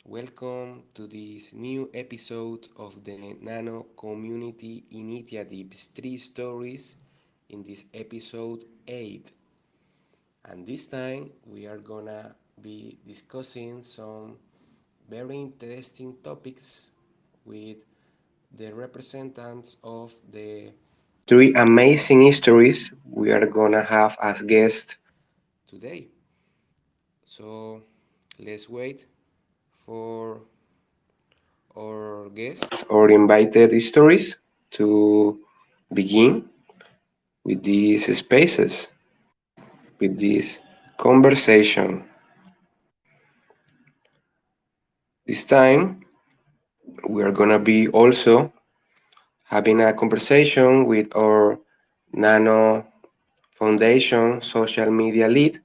Welcome to this new episode of the Nano Community Initiatives 3 Stories in this episode 8. And this time we are gonna be discussing some very interesting topics with the representatives of the three amazing histories we are gonna have as guests today. So let's wait for our guests or invited stories to begin with these spaces, with this conversation. This time, we are gonna be also having a conversation with our Nano Foundation social media lead,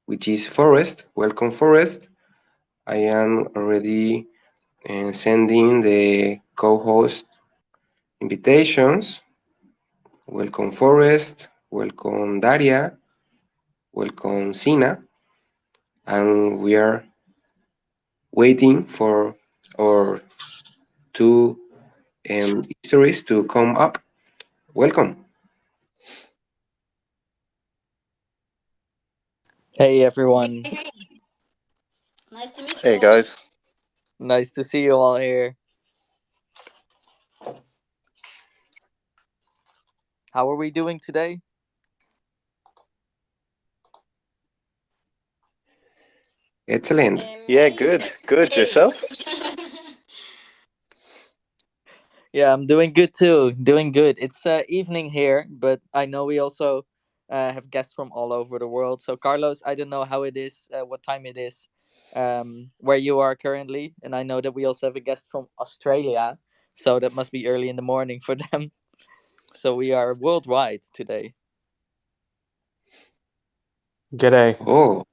which is Forrest. Welcome, Forrest. I am already sending the co-host invitations. Welcome, Forrest. Welcome, Daria. Welcome, Sina. And we are waiting for our two histories to come up. Welcome. Hey everyone, Hey, hey, nice to meet you Hey all. guys. nice to see you all here. How are we doing today? Excellent. Yeah, good. Amazing. Good Hey. yourself? Yeah, I'm doing good too. Doing good. It's evening here, but I know we also have guests from all over the world. So Carlos, I don't know how it is, what time it is, where you are currently, and I know that we also have a guest from Australia, so that must be early in the morning for them. So we are worldwide today. G'day. Oh,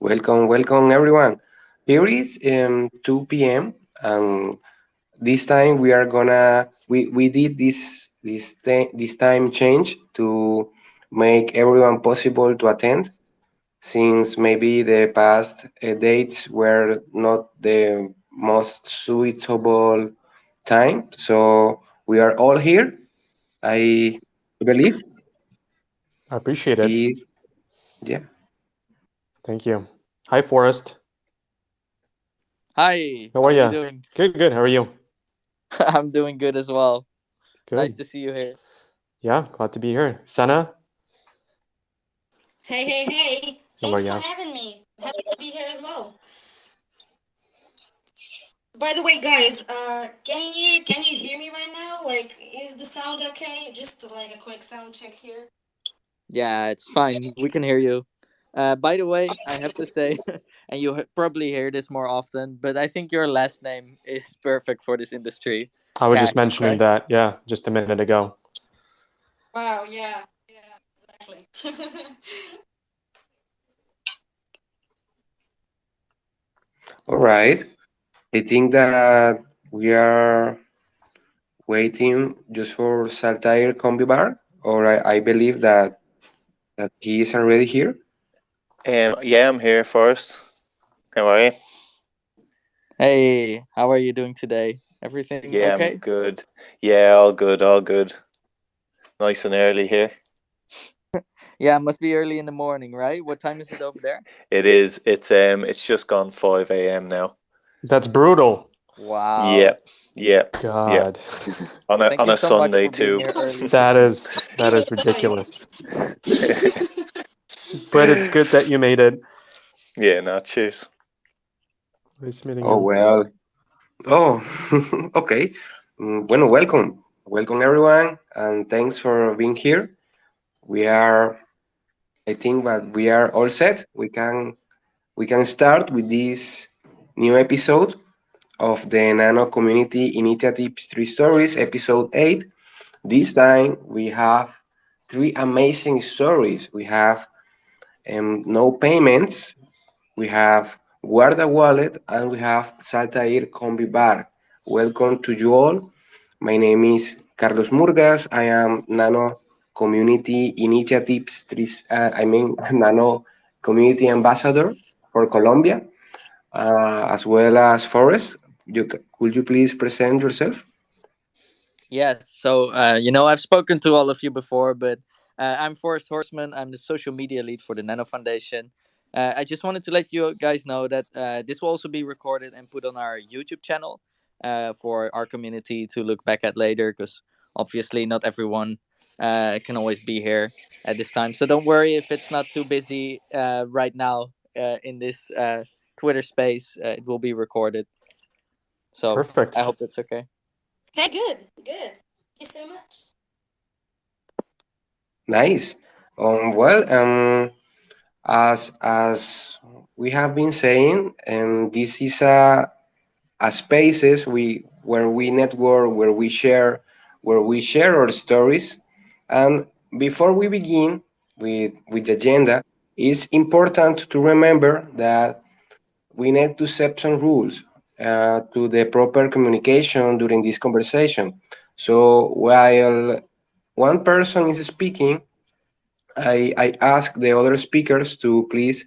welcome everyone. Here is 2 p.m. and this time we did this time change to make everyone possible to attend since maybe the past dates were not the most suitable time. So we are all here. I believe I appreciate it. is yeah. Thank you. Hi, Forrest. Hi, How how are are you you? doing? Good. How are you? I'm doing good as well. Nice Good. to see you here. Yeah, glad to be here. Sana, Hey, hey, hey. how are Thanks for you? having me. Happy to be here as well. By the way, guys, can you hear me right now? Like, is the sound okay? Just like a quick sound check here. Yeah, it's fine. We can hear you. By the way, I have to say, and you probably hear this more often, but I think your last name is perfect for this industry. I was just Cash, mentioning right? that, yeah, just a minute ago. Wow, yeah, yeah, exactly. All right. I think that we are waiting just for Saltair Kombi Bar, or I believe that he is already here. Yeah, I'm here first. How are you? Hey, how are you doing today? Everything Yeah, I'm okay? good. Yeah, all good, all good. Nice and early here. Yeah, it must be early in the morning, right? What time is it over there? It is. It's just gone 5 a.m. now. That's brutal. Yeah, Wow. yeah, yeah. God. Thank On you a so much Sunday for being too. here early. That is First choice. ridiculous. But it's good that you made it. Yeah, no, cheers. Nice meeting Oh you. well. Oh, okay. Bueno, welcome everyone, and thanks for being here. We are, I think that we are all set. We can start with this new episode of the Nano Community Initiatives 3 Stories, episode 8. This time we have three amazing stories. We have no payments, we have Guarda Wallet, and we have Saltair Kombi Bar. Welcome to you all. My name is Carlos Murgas. I am Nano Community Initiatives, Nano Community Ambassador for Colombia. as well as Forrest. Could you please present yourself? Yes. So, I've spoken to all of you before, but I'm Forrest Horseman. I'm the social media lead for the Nano Foundation. I just wanted to let you guys know that this will also be recorded and put on our YouTube channel for our community to look back at later, because obviously not everyone can always be here at this time. So don't worry if it's not too busy right now in this Twitter space. It will be recorded. So Perfect. I hope that's okay. Okay, good, good. Thank you so much. Nice. Well, as we have been saying, this is a spaces we where we network, where we share our stories. And before we begin with the agenda, it's important to remember that we need to set some rules to the proper communication during this conversation. So while one person is speaking, I ask the other speakers to please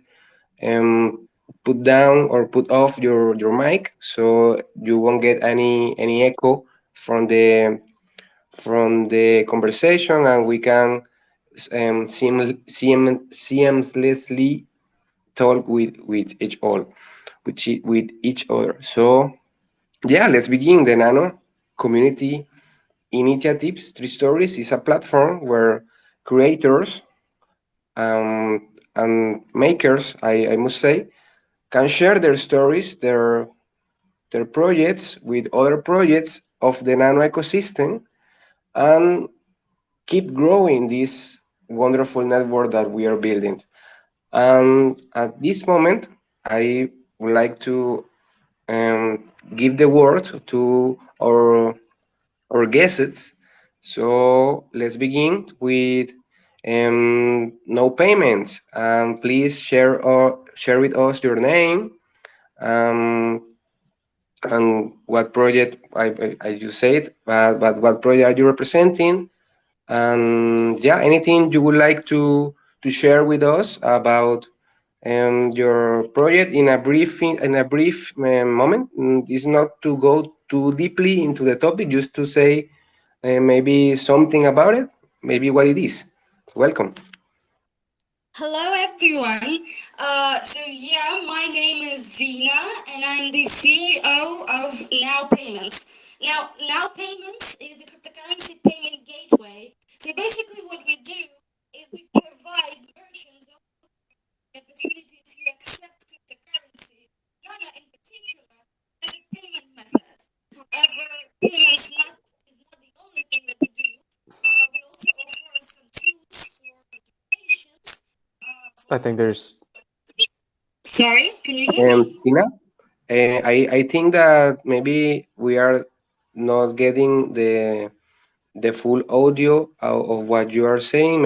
um, put down or put off your mic so you won't get any echo from the conversation, and we can seamlessly talk with with each other. So yeah, let's begin. The Nano Community Initiatives Three Stories is a platform where creators and makers, I must say, can share their stories, their projects with other projects of the Nano ecosystem, and keep growing this wonderful network that we are building. And at this moment, I would like to give the word to our guests. So let's begin with no payments. And please share with us your name, um, and what project I you said, but what project are you representing? And yeah, anything you would like to share with us about your project in a brief moment. It's not to go too deeply into the topic, just to say maybe something about it, maybe what it is. Welcome. Hello, everyone. So yeah, my name is Zina, and I'm the CEO of NOWPayments. Now Payments is the cryptocurrency payment gateway. So basically, what we do is we provide merchants the opportunity to accept cryptocurrency, Ghana in particular, as a payment method. However, payments is not the only thing that we do. We also offer some tools for donations. I think there's. Sorry, can you hear me? Tina, I think that maybe we are not getting the full audio of what you are saying. Um,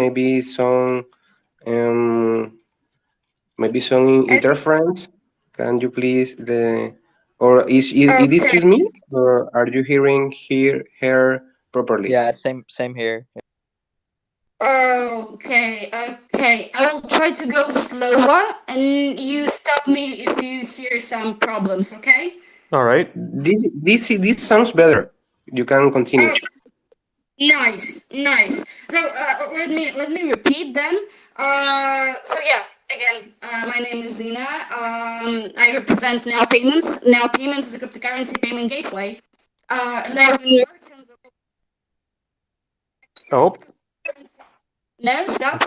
maybe some interference. Can you please or is it is Okay. just me, or are you hearing her properly? Yeah, same here. Okay. I will try to go slower, and you stop me if you hear some problems. Okay. All right. This sounds better. You can continue. Oh, nice. So let me repeat then. So yeah, again, my name is Zina. I represent Now Payments. Now Payments is a cryptocurrency payment gateway, allowing merchants of Oh, no stop.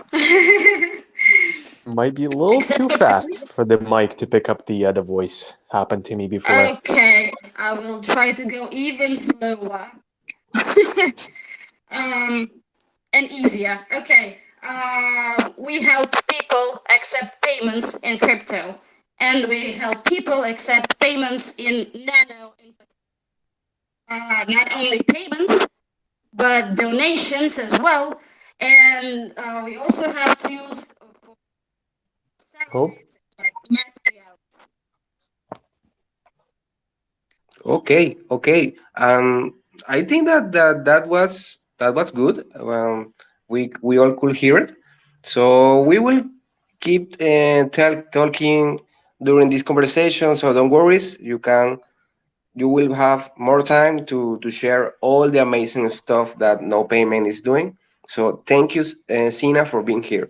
might be a little Accept too fast for the mic to pick up the voice. Happened to me before. Okay, I will try to go even slower. um, and easier. Okay. We help people accept payments in crypto, and we help people accept payments in Nano. Not only payments, but donations as well. And we also have tools for Oh, salaries, like mass payouts. Okay. I think that was good. We all could hear it, so we will keep talking during this conversation, so don't worry. You will have more time to share all the amazing stuff that No Payment is doing. So thank you, Sina, for being here.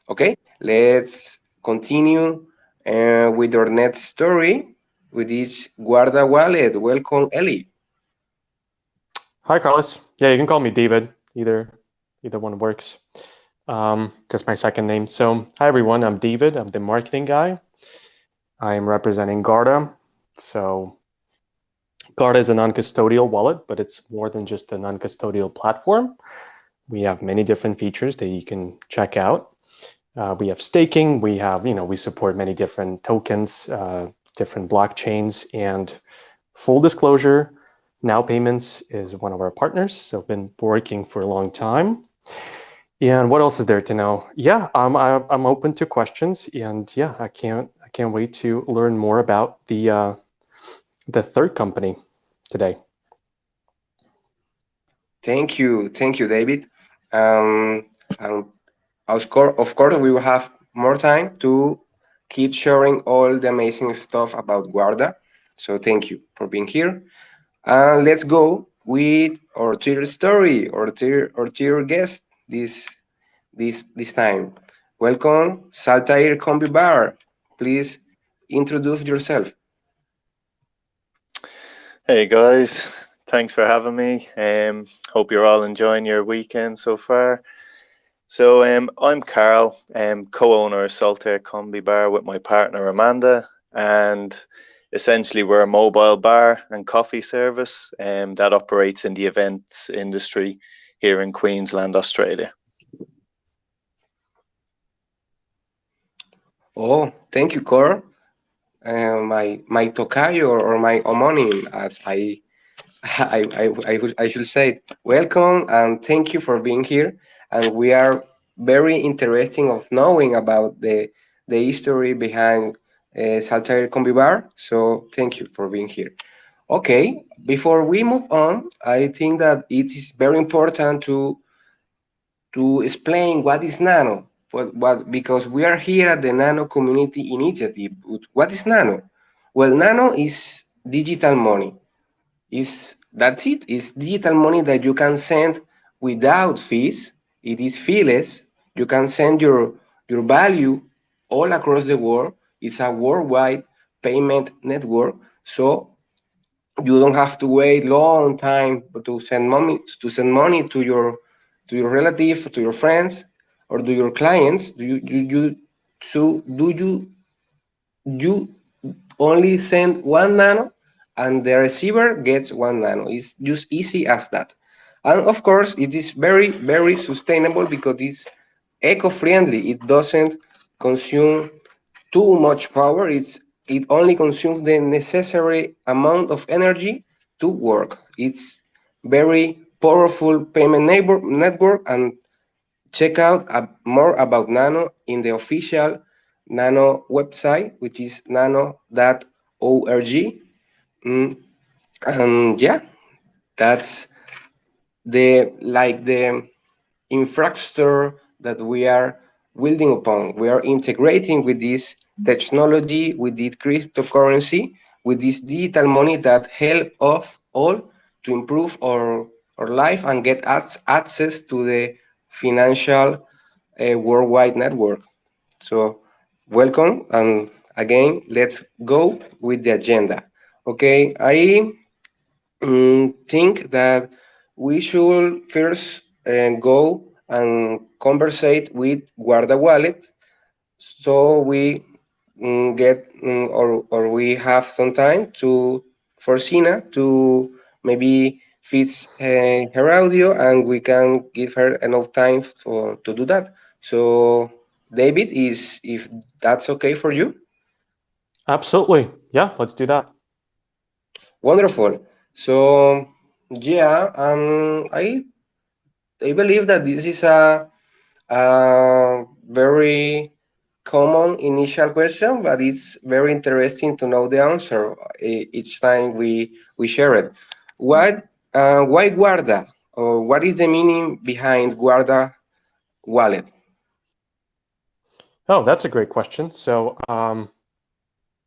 Okay, let's continue with our next story, with this Guarda Wallet. Welcome, Ellie. Hi, Carlos. Yeah, you can call me David. Either one works. Just my second name. So, hi everyone. I'm David. I'm the marketing guy. I'm representing Garda. So, Garda is a non-custodial wallet, but it's more than just a non-custodial platform. We have many different features that you can check out. We have staking. We support many different tokens, different blockchains, and full disclosure, NOWPayments is one of our partners. So, been working for a long time. And what else is there to know? Yeah, I'm open to questions, and yeah, I can't wait to learn more about the third company today. Thank you, David. And of course, we will have more time to keep sharing all the amazing stuff about Guarda. So thank you for being here. And let's go with our tier story or tier guest this time. Welcome, Saltair Kombi Bar. Please introduce yourself. Hey guys, thanks for having me. Hope you're all enjoying your weekend so far. So I'm Carl, co-owner of Saltair Kombi Bar with my partner Amanda, and essentially we're a mobile bar and coffee service that operates in the events industry here in Queensland, Australia. Oh, thank you, Cor. My tocayo or my homonym, as I should say, welcome and thank you for being here. And we are very interesting of knowing about the history behind Saltair Kombi Bar. So thank you for being here. Okay, before we move on, I think that it is very important to explain what is Nano. Because we are here at the Nano Community Initiative. What is Nano? Well, Nano is digital money. Is that's it? It's digital money that you can send without fees. It is feeless. You can send your value all across the world. It's a worldwide payment network. So you don't have to wait long time to send money to your relative, to your friends, or to your clients. Do you only send one nano, and the receiver gets one nano. It's just easy as that. And of course, it is very sustainable because it's eco-friendly. It doesn't consume too much power. It only consumes the necessary amount of energy to work. It's very powerful payment network. And check out more about Nano in the official Nano website, which is nano.org. Mm, and yeah, that's the infrastructure that we are building upon. We are integrating with this technology, with this cryptocurrency, with this digital money that help us all to improve our life and get access to the financial worldwide network. So, welcome, and again, let's go with the agenda. Okay, I think that we should first go and conversate with Guarda Wallet, so we or we have some time to for Sina to maybe fix her audio, and we can give her enough time for to do that. So David, is if that's okay for you? Absolutely. Yeah, let's do that. Wonderful. So yeah, I believe that this is a very common initial question, but it's very interesting to know the answer each time we share it. Why Guarda? Or what is the meaning behind Guarda Wallet? Oh, that's a great question. So,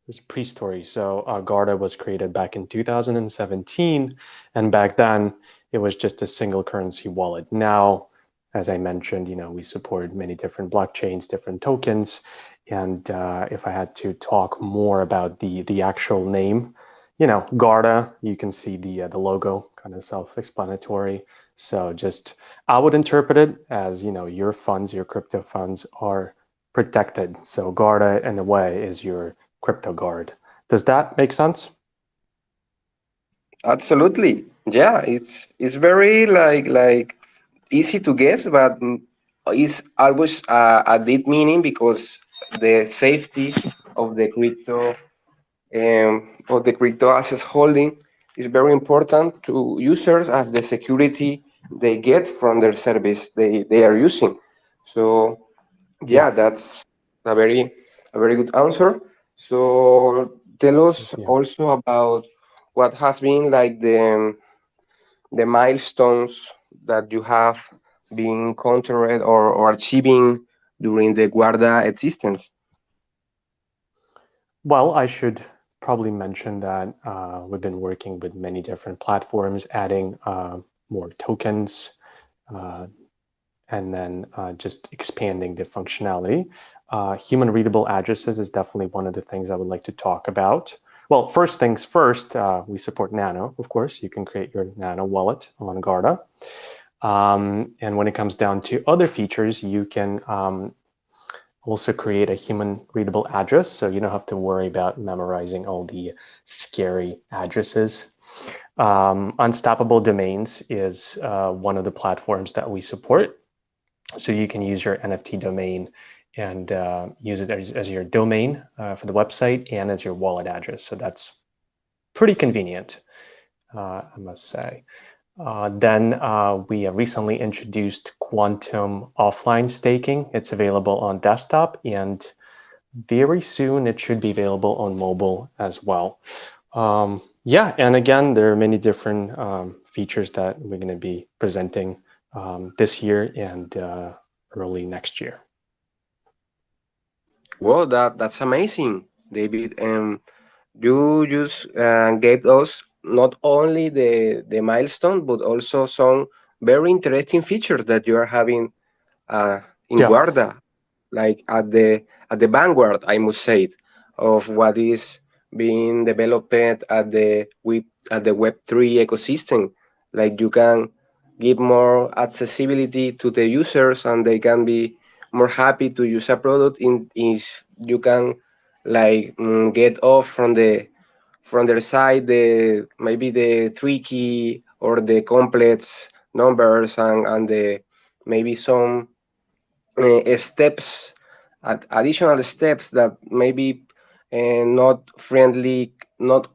there's pre-story. So Garda was created back in 2017, and back then it was just a single currency wallet. Now, as I mentioned, we support many different blockchains, different tokens, and if I had to talk more about the actual name, Garda, you can see the logo, kind of self-explanatory. So just I would interpret it as your funds, your crypto funds are protected. So Garda, in a way, is your crypto guard. Does that make sense? Absolutely. Yeah, it's very like easy to guess, but it's always a deep meaning because the safety of the crypto assets holding is very important to users as the security they get from their service they are using. So Yeah. yeah, that's a very good answer. So tell Thank us you. also about what has been like the milestones that you have been encountered or achieving during the Guarda existence. Well, I should probably mention that we've been working with many different platforms, adding more tokens, uh, and then just expanding the functionality. Human readable addresses is definitely one of the things I would like to talk about. Well, first things first, we support Nano, of course. You can create your Nano wallet on Garda. And when it comes down to other features, you can also create a human readable address, so you don't have to worry about memorizing all the scary addresses. Unstoppable Domains is one of the platforms that we support. So you can use your NFT domain and use it as your domain for the website and as your wallet address. So that's pretty convenient, I must say. Then we have recently introduced quantum offline staking. It's available on desktop, and very soon it should be available on mobile as well. Yeah, and again, there are many different features that we're going to be presenting this year and early next year. Well, that's amazing, David. You just gave us not only the milestone, but also some very interesting features that you are having in Yeah. Guarda, like at the vanguard, I must say, it, of what is being developed at the Web3 ecosystem. Like you can give more accessibility to the users, and they can be more happy to use a product. In if you can like get off from their side the maybe the tricky or the complex numbers and the maybe some steps, additional steps that maybe not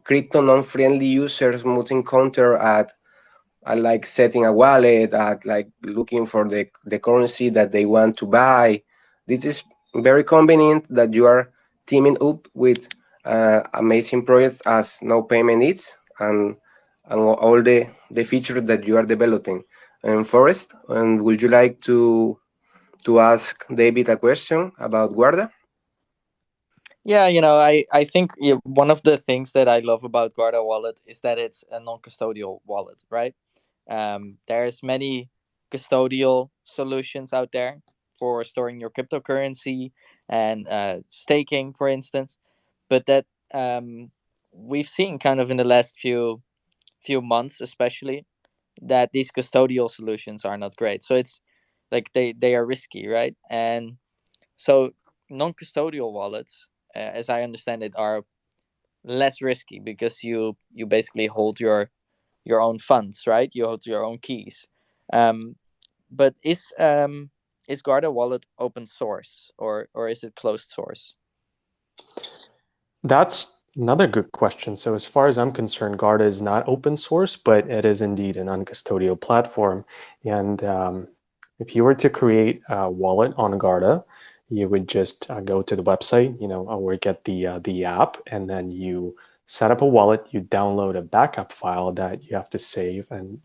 crypto non-friendly users would encounter at like setting a wallet, at like looking for the currency that they want to buy. This is very convenient that you are teaming up with amazing projects as No Payment is and all the features that you are developing. And Forrest, and would you like to ask David a question about Guarda? Yeah, I think one of the things that I love about Guarda Wallet is that it's a non-custodial wallet, right? There's many custodial solutions out there for storing your cryptocurrency and staking, for instance, but that we've seen kind of in the last few months, especially, that these custodial solutions are not great. So it's like they are risky, right? And so non-custodial wallets, as I understand it, are less risky because you basically hold your own funds, right? You hold your own keys. Um, but is Guarda Wallet open source or is it closed source? That's another good question. So as far as I'm concerned, Garda is not open source, but it is indeed an uncustodial platform. And if you were to create a wallet on Garda, you would just go to the website, or get the app, and then you set up a wallet, you download a backup file that you have to save and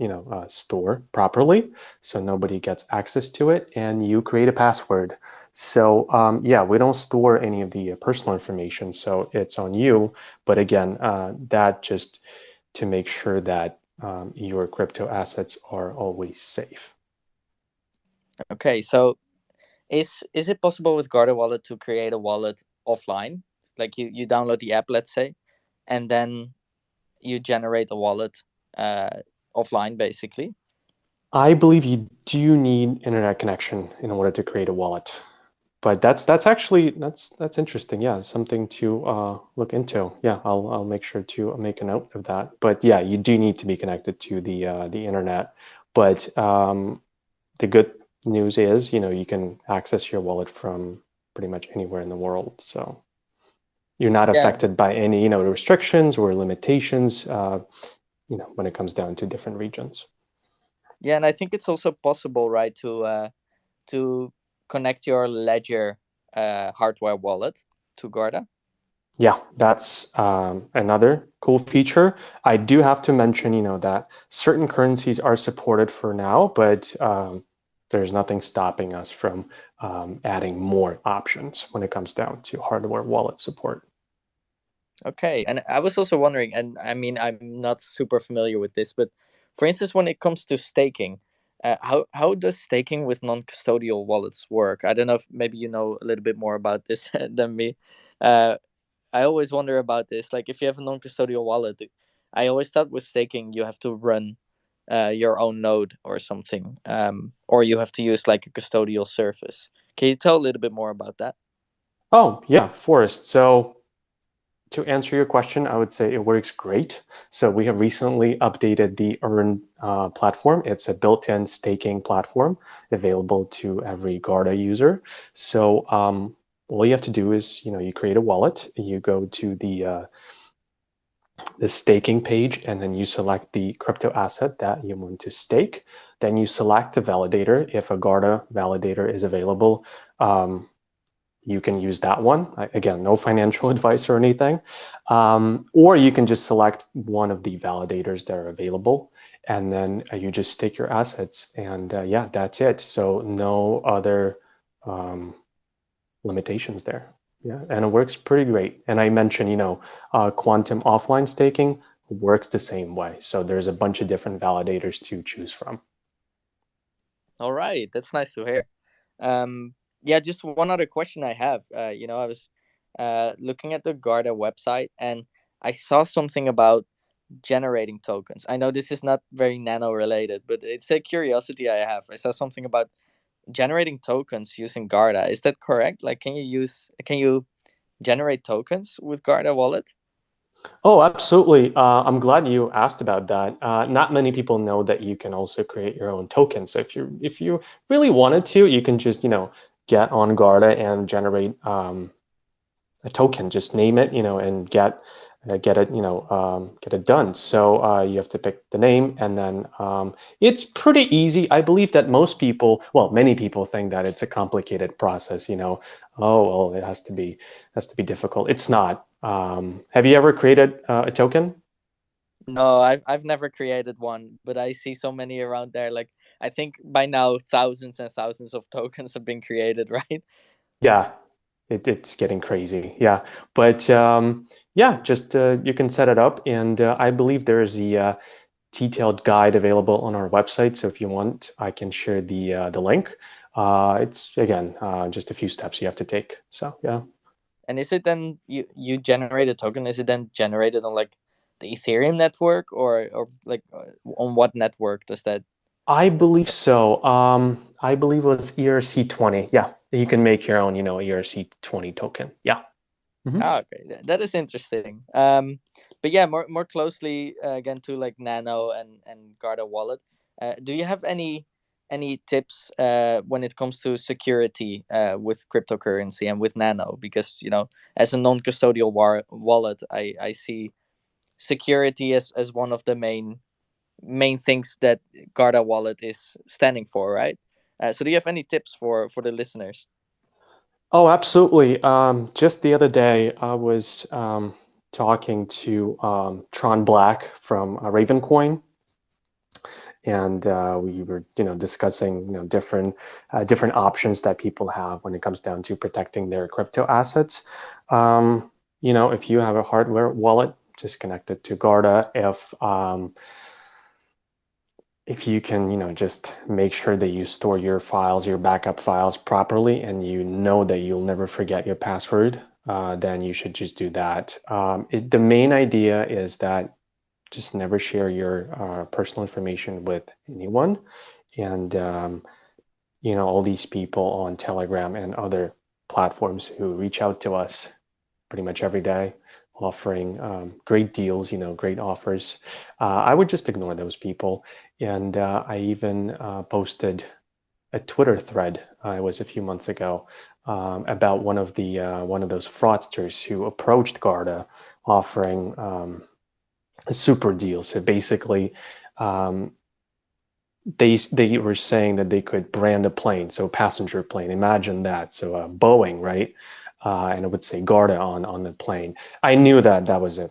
store properly so nobody gets access to it, and you create a password. So yeah, we don't store any of the personal information, so it's on you. But again, that just to make sure that your crypto assets are always safe. Okay, so is it possible with Guarda Wallet to create a wallet offline? Like you download the app, let's say, and then you generate a wallet uh, offline, basically. I believe you do need internet connection in order to create a wallet. But that's actually that's interesting. Yeah, something to look into. Yeah, I'll make sure to make a note of that. But yeah, you do need to be connected to the internet. But the good news is, you can access your wallet from pretty much anywhere in the world. So you're not Yeah, affected by any, restrictions or limitations, when it comes down to different regions. yeah, and I think it's also possible, right, to connect your Ledger hardware wallet to Guarda. Yeah, that's another cool feature. I do have to mention, that certain currencies are supported for now, but there's nothing stopping us from adding more options when it comes down to hardware wallet support. Okay, and I was also wondering, and I mean, I'm not super familiar with this, but for instance, when it comes to staking, how does staking with non-custodial wallets work? I don't know if maybe you know a little bit more about this than me. Uh, I always wonder about this. Like, if you have a non-custodial wallet, I always thought with staking you have to run your own node or something, or you have to use like a custodial service. Can you tell a little bit more about that? Oh, yeah, Forrest. So to answer your question, I would say it works great. So we have recently updated the Earn platform. It's a built-in staking platform available to every Garda user. So all you have to do is, you create a wallet. You go to the staking page, and then you select the crypto asset that you want to stake. Then you select a validator. If a Garda validator is available, you can use that one. Again, no financial advice or anything. Or you can just select one of the validators that are available, and then you just stake your assets. And yeah, that's it. So no other um, limitations there. Yeah, and it works pretty great. And I mentioned, quantum offline staking works the same way. So there's a bunch of different validators to choose from. All right, that's nice to hear. Yeah, just one other question I have. I was looking at the Garda website and I saw something about generating tokens. I know this is not very nano related, but it's a curiosity I have. I saw something about generating tokens using Garda. Is that correct? Like, can you generate tokens with Garda Wallet? Oh, absolutely. I'm glad you asked about that. Not many people know that you can also create your own token. So if you really wanted to, you can just get on Garda and generate a token. Just name it, and get it done. So you have to pick the name, and then it's pretty easy. I believe that most people, well, many people think that it's a complicated process. Oh, well, it has to be difficult. It's not. Have you ever created a token? No, I've never created one, but I see so many around there. Like, I think by now thousands and thousands of tokens have been created, right? Yeah, it's getting crazy. Yeah, but yeah, just you can set it up, and I believe there is a detailed guide available on our website. So if you want, I can share the link. It's again just a few steps you have to take. So yeah. And is it then you generate a token? Is it then generated on like the Ethereum network or like on what network does that? I believe so. I believe it was ERC20. Yeah, you can make your own, ERC20 token. Yeah. Mhm. Ah, okay, that is interesting. But yeah, more closely again to like Nano and Garda Wallet. Do you have any tips when it comes to security with cryptocurrency and with Nano? Because as a non-custodial wallet, I see security as one of the main things that Garda Wallet is standing for, right? So do you have any tips for the listeners? Oh, absolutely. Just the other day, I was talking to Tron Black from Ravencoin, and we were discussing different options that people have when it comes down to protecting their crypto assets. If you have a hardware wallet, just connect it to Garda. If you can, just make sure that you store your files, your backup files properly, and you know that you'll never forget your password, then you should just do that. The main idea is that just never share your personal information with anyone. And, all these people on Telegram and other platforms who reach out to us pretty much every day, offering great deals, great offers. I would just ignore those people. And I even posted a Twitter thread. It was a few months ago about one of those fraudsters who approached Garda, offering a super deal. So basically, um, they were saying that they could brand a plane, so a passenger plane. Imagine that. So Boeing, right? And it would say Garda on the plane. I knew that was a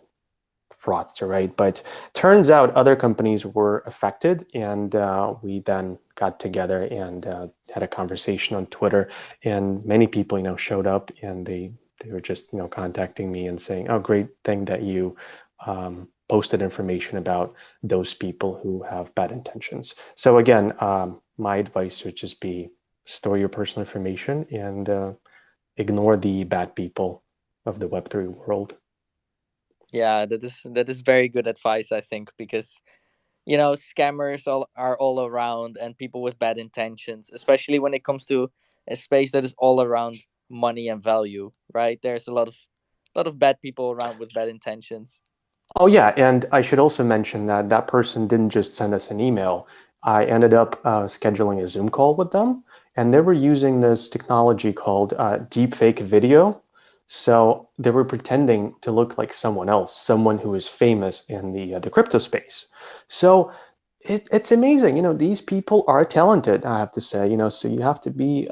fraudster, right? But turns out other companies were affected, and we then got together and had a conversation on Twitter. And many people, showed up, and they were just contacting me and saying, "Oh, great thing that you posted information about those people who have bad intentions." So again, my advice would just be store your personal information and ignore the bad people of the Web3 world. Yeah, that is very good advice, I think, because scammers are all around, and people with bad intentions, especially when it comes to a space that is all around money and value, right? There's a lot of bad people around with bad intentions. Oh yeah, and I should also mention that that person didn't just send us an email. I ended up scheduling a Zoom call with them, and they were using this technology called deepfake video. So they were pretending to look like someone else, someone who is famous in the crypto space. So it's amazing. These people are talented, I have to say. So you have to be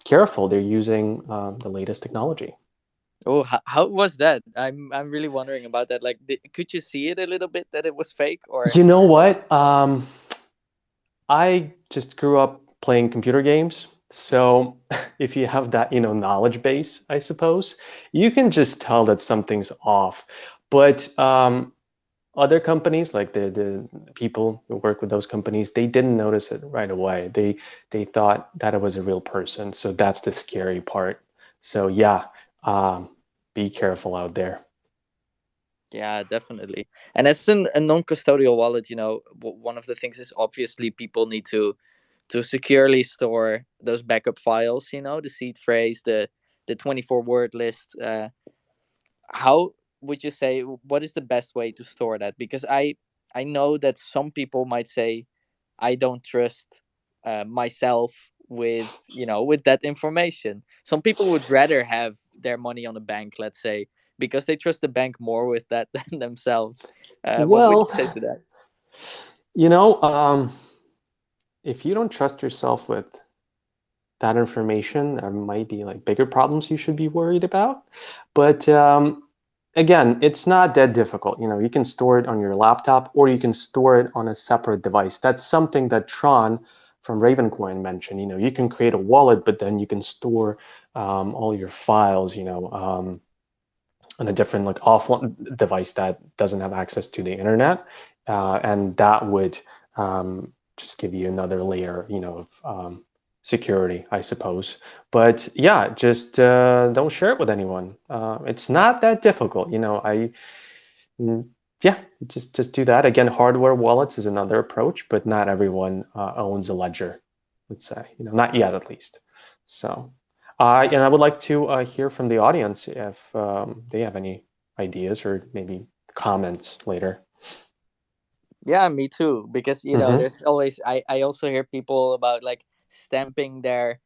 careful. They're using the latest technology. Oh, how was that? I'm really wondering about that. Like, could you see it a little bit that it was fake, or? You know what? I just grew up playing computer games. So if you have that, knowledge base, I suppose, you can just tell that something's off. But other companies, like the people who work with those companies, they didn't notice it right away. They thought that it was a real person. So that's the scary part. So yeah, um, be careful out there. Yeah, definitely. And as a non-custodial wallet, one of the things is obviously people need to securely store those backup files. The seed phrase, the 24 word list. How would you say, what is the best way to store that? Because I know that some people might say, I don't trust myself with that information. Some people would rather have their money on the bank, let's say, because they trust the bank more with that than themselves. What would you Well, say to that? you know, um, if you don't trust yourself with that information, there might be like bigger problems you should be worried about. But again, it's not that difficult. You can store it on your laptop or you can store it on a separate device. That's something that Tron from Ravencoin mentioned. You can create a wallet, but then you can store all your files, on a different like offline device that doesn't have access to the internet, and that would just give you another layer, of security, I suppose. But yeah, just don't share it with anyone. It's not that difficult, mm, yeah, just do that. Again, hardware wallets is another approach, but not everyone owns a ledger. Let's say, not yet at least. So. And I would like to hear from the audience if they have any ideas or maybe comments later. Yeah, me too. Because Hmm. there's always I also hear people about like stamping their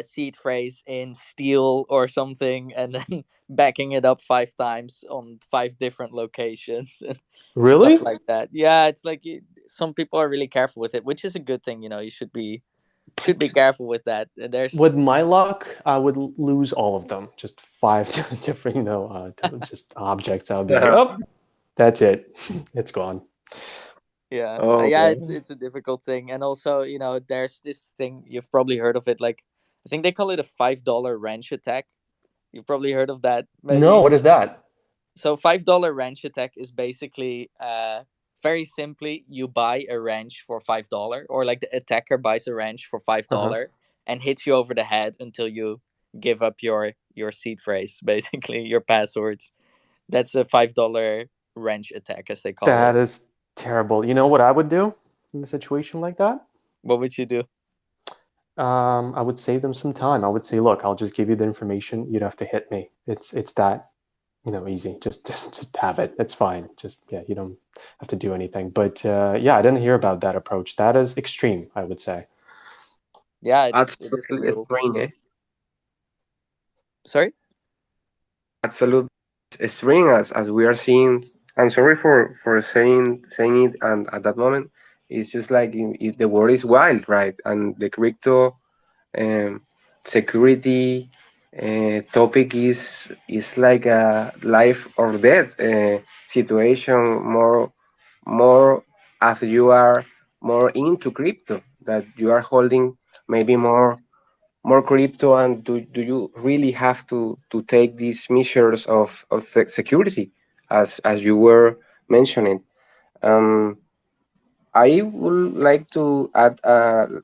seed phrase in steel or something, and then backing it up 5 times on 5 different locations and stuff Really? like that. Yeah, it's like some people are really careful with it, which is a good thing. You should be. should be careful with that. There's With my luck, I would lose all of them. Just five different, just objects. I would be like, oh, that's it. It's gone. yeah, yeah, Okay. it's a difficult thing, and also there's this thing you've probably heard of it. Like I think they call it a $5 wrench attack. You've probably heard of that, No, maybe. what is that? So $5 wrench attack is basically very simply you buy a wrench for $5, or like the attacker buys a wrench for five Uh-huh. dollar and hits you over the head until you give up your seed phrase, basically your passwords. That's a $5 wrench attack, as they call That it. is terrible. You know what I would do in a situation like that? What would you do? I would save them some time. I would say, look, I'll just give you the information. You'd have to hit me. It's that easy. Just have it. It's fine. Just yeah, you don't have to do anything. But yeah, I didn't hear about that approach. That is extreme, I would say. Yeah, it is a Absolutely little. extreme, eh? Sorry. Absolutely extreme as we are seeing. I'm sorry for saying it, and at that moment, it's just like the world is wild, right? And the crypto um, security topic is like a life or death situation. More as you are more into crypto, that you are holding maybe more crypto, and do you really have to take these measures of security as you were mentioning. um, I would like to add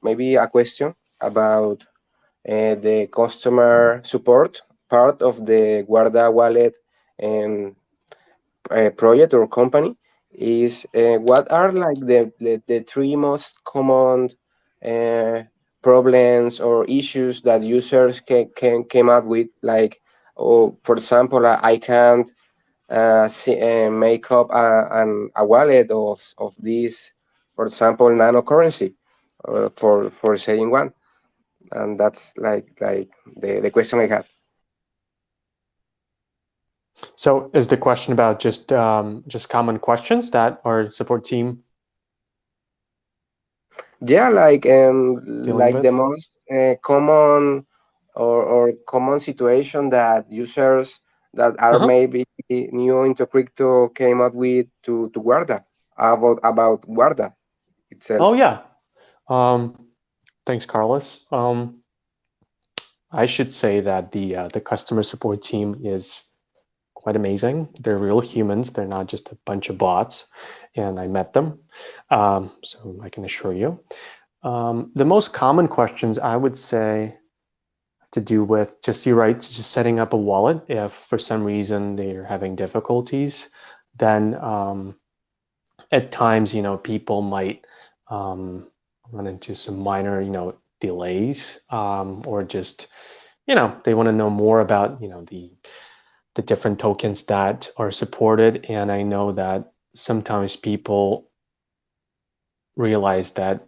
maybe a question about the customer support part of the Guarda Wallet um, project or company. Is what are like the three most common uh, problems or issues that users can came up with, like, oh, for example, I can't make up a wallet of this, for example, nano currency, for saying one. And that's like the question I have. So is the question about just common questions that our support team Yeah, dealing like the with? most common or common situation that users that are Uh-huh. maybe new into crypto came up with to Guarda, about Guarda Oh itself. yeah. Thanks, Carlos. I should say that the customer support team is quite amazing. They're real humans. They're not just a bunch of bots, and I met them, so I can assure you. The most common questions I would say have to do with just you're right, just setting up a wallet. If for some reason they're having difficulties, then at times people might um, run into some minor delays, or just they want to know more about the different tokens that are supported. And I know that sometimes people realize that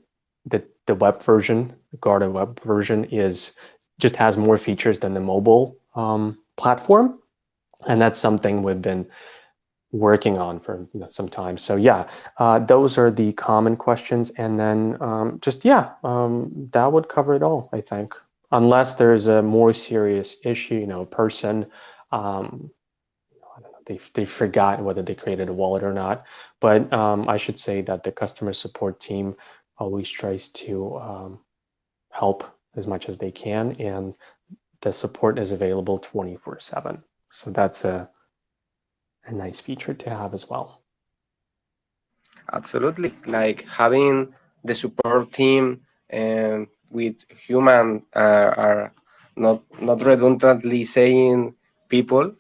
the web version, the Guarda web version, is just has more features than the mobile platform, and that's something we've been working on for some time. So yeah, those are the common questions, and then just yeah, that would cover it all, I think. Unless there's a more serious issue, person, um, I don't know, they forgot whether they created a wallet or not. But I should say that the customer support team always tries to help as much as they can, and the support is available 24/7. So that's a nice feature to have as well. Absolutely, like having the support team with human are not redundantly saying people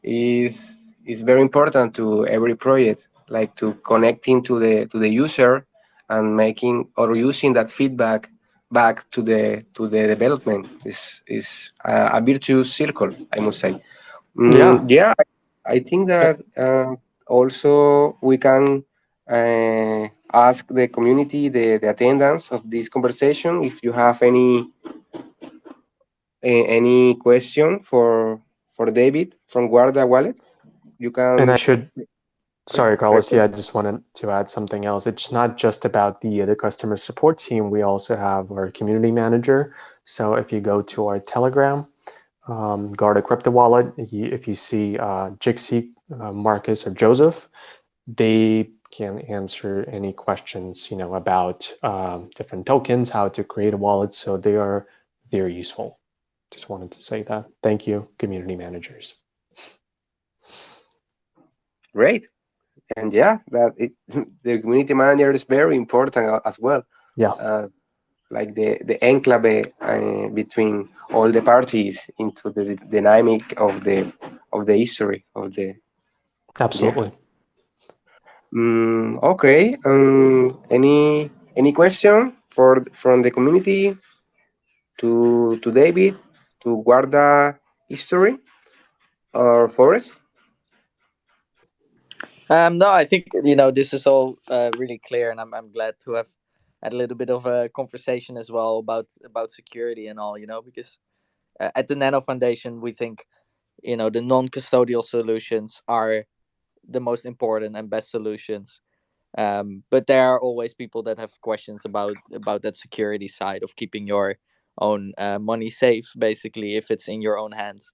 is very important to every project. Like to connecting to the user and making or using that feedback back to the development is a virtuous circle, I must say. Yeah, Yeah, I think eh, that also we can ask the community, the attendance of this conversation, if you have any question for David from Guarda Wallet, you and I can. should Sorry, Carlos. Great. Yeah, I just wanted to add something else. It's not just about the customer support team. We also have our community manager. So if you go to our Telegram, Guarda Crypto Wallet, if you see Jixie, Marcus, or Joseph, they can answer any questions, about different tokens, how to create a wallet. So they are very useful. Just wanted to say that. Thank you, community managers. Great. And yeah, the community manager is very important as well. Yeah, Like the enclave between all the parties into the dynamic of the history of the yeah. absolutely. Okay. Any question from the community to David to Guarda history or Forest? No, I think this is all really clear, and I'm glad to have had a little bit of a conversation as well about security and all. Because at the Nano Foundation, we think the non-custodial solutions are the most important and best solutions. But there are always people that have questions about that security side of keeping your own money safe, basically, if it's in your own hands.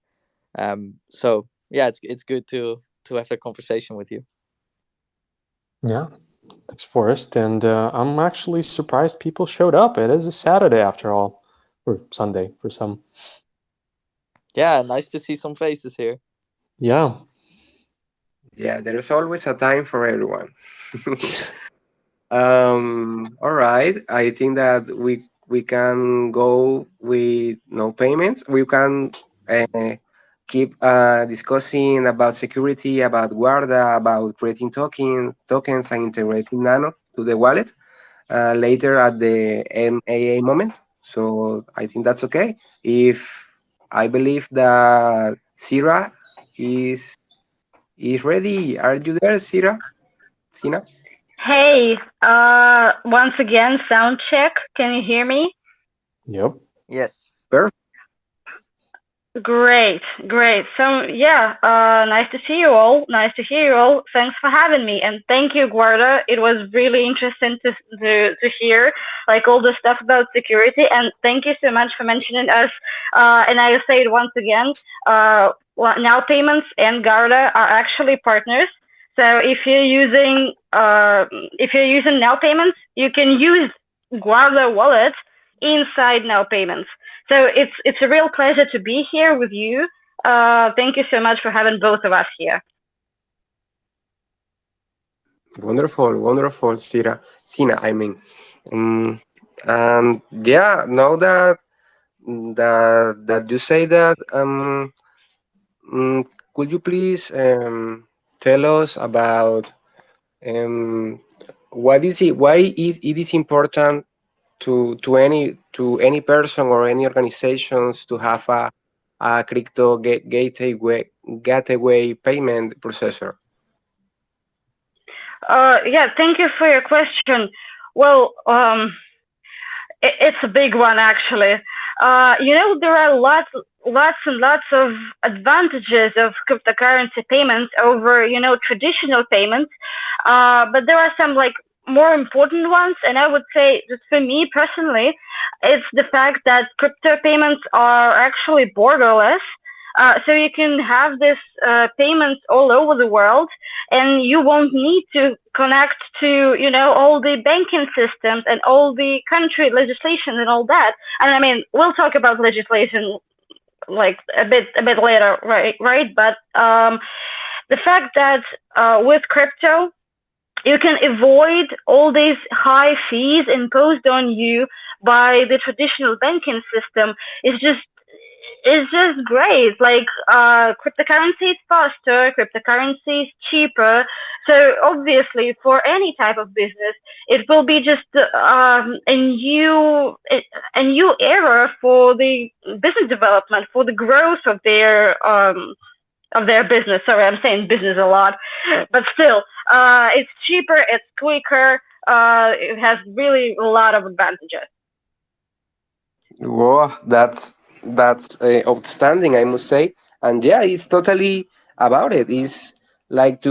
So yeah, it's good to have that conversation with you. Yeah, thanks, Forrest. And I'm actually surprised people showed up. It is a Saturday after all, or Sunday for some. Yeah, nice to see some faces here. Yeah. Yeah, there's always a time for everyone. All right. I think that we can go with no payments. We can uh, keep discussing about security, about Guarda, about creating tokens and integrating Nano to the wallet later at the MAA moment. So I think that's okay. If I believe that Sira is is ready. Are you there, Sira? Sina? Hey, once again, sound check. Can you hear me? Yep. Yes. Perfect. Great, great. So yeah, nice to see you all. Nice to hear you all. Thanks for having me, and thank you, Guarda. It was really interesting to hear like all the stuff about security, and thank you so much for mentioning us. And I'll say it once again. Now Payments and Guarda are actually partners. So if you're using Now Payments, you can use Guarda Wallet inside Now Payments. So it's a real pleasure to be here with you. Thank you so much for having both of us here. Wonderful, wonderful, Sira. Sina, I mean. And yeah, now that you say that, could you please tell us about um, what is it? Why it is important to any person or any organizations to have a crypto gateway payment processor? Yeah, thank you for your question. Well, it's a big one actually. There are lots and lots of advantages of cryptocurrency payments over traditional payments, but there are some like more important ones, and I would say that for me personally, it's the fact that crypto payments are actually borderless. So you can have this payments all over the world, and you won't need to connect to all the banking systems and all the country legislation and all that. And I mean, we'll talk about legislation like a bit later, right? But the fact that with crypto you can avoid all these high fees imposed on you by the traditional banking system is just great. Like cryptocurrency is faster, cryptocurrency is cheaper. So obviously, for any type of business, it will be just a new era for the business development, for the growth of their business. Sorry, I'm saying business a lot, but still, it's cheaper, it's quicker, it has really a lot of advantages. Whoa, that's outstanding, I must say. And yeah, it's totally about it. It's like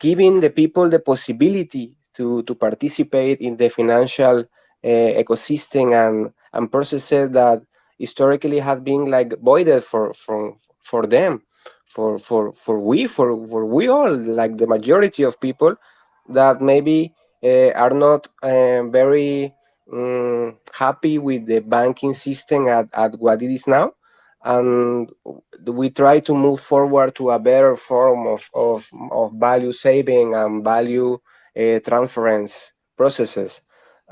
giving the people the possibility to participate in the financial ecosystem and processes that historically have been like voided for them, for we all, like the majority of people that maybe are not very happy with the banking system at what it is now, and we try to move forward to a better form of value saving and value transference processes.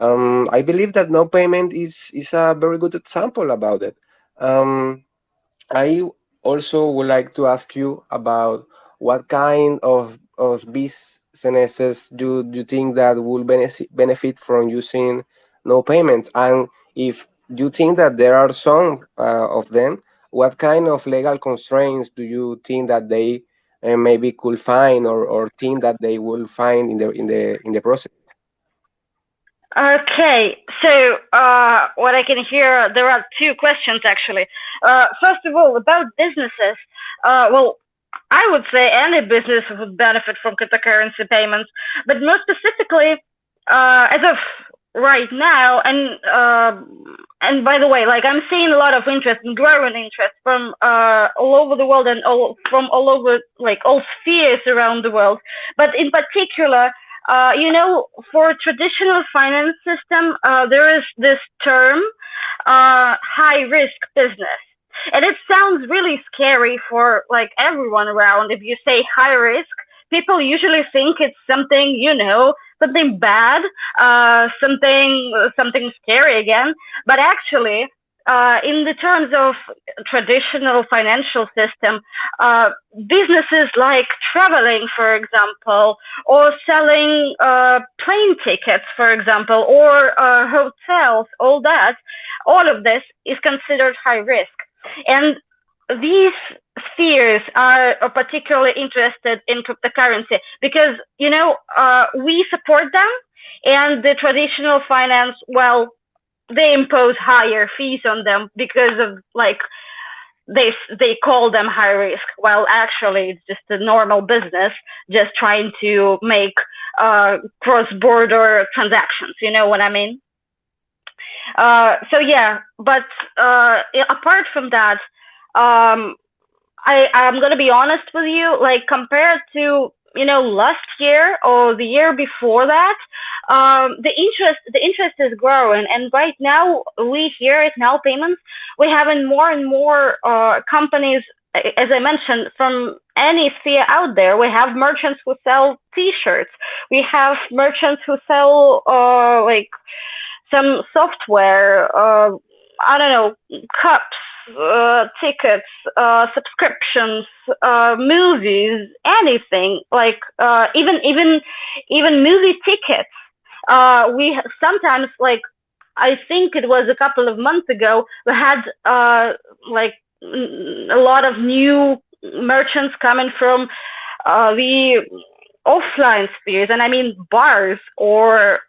I believe that no payment is a very good example about it. Um, I also would like to ask you about what kind of businesses do you think that will benefit from using no payments? And if you think that there are some of them, what kind of legal constraints do you think that they maybe could find, or think that they will find in the process? Okay, so what I can hear, there are two questions actually. First of all, about businesses. Well, I would say any business would benefit from cryptocurrency payments, but more specifically, as of right now, and by the way, like I'm seeing a lot of interest and growing interest from all over the world and from all over, like all spheres around the world. But in particular, for traditional finance system, there is this term, high risk business. And it sounds really scary for like everyone around. If you say high risk, people usually think it's something, something bad, something scary again. But actually, in the terms of traditional financial system, businesses like traveling, for example, or selling plane tickets, for example, or hotels, all of this is considered high risk. And these spheres are particularly interested in cryptocurrency because, we support them, and the traditional finance, well, they impose higher fees on them because of like they call them high risk, while actually it's just a normal business just trying to make cross-border transactions. You know what I mean? So yeah, but apart from that, I'm gonna be honest with you. Like compared to last year or the year before that, the interest is growing, and right now we here at NOWPayments we having more and more companies. As I mentioned, from any sphere out there, we have merchants who sell T-shirts. We have merchants who sell like some software, I don't know, cups, tickets, subscriptions, movies, anything like even movie tickets. We sometimes, like, I think it was a couple of months ago, we had like a lot of new merchants coming from the offline spheres, and I mean bars or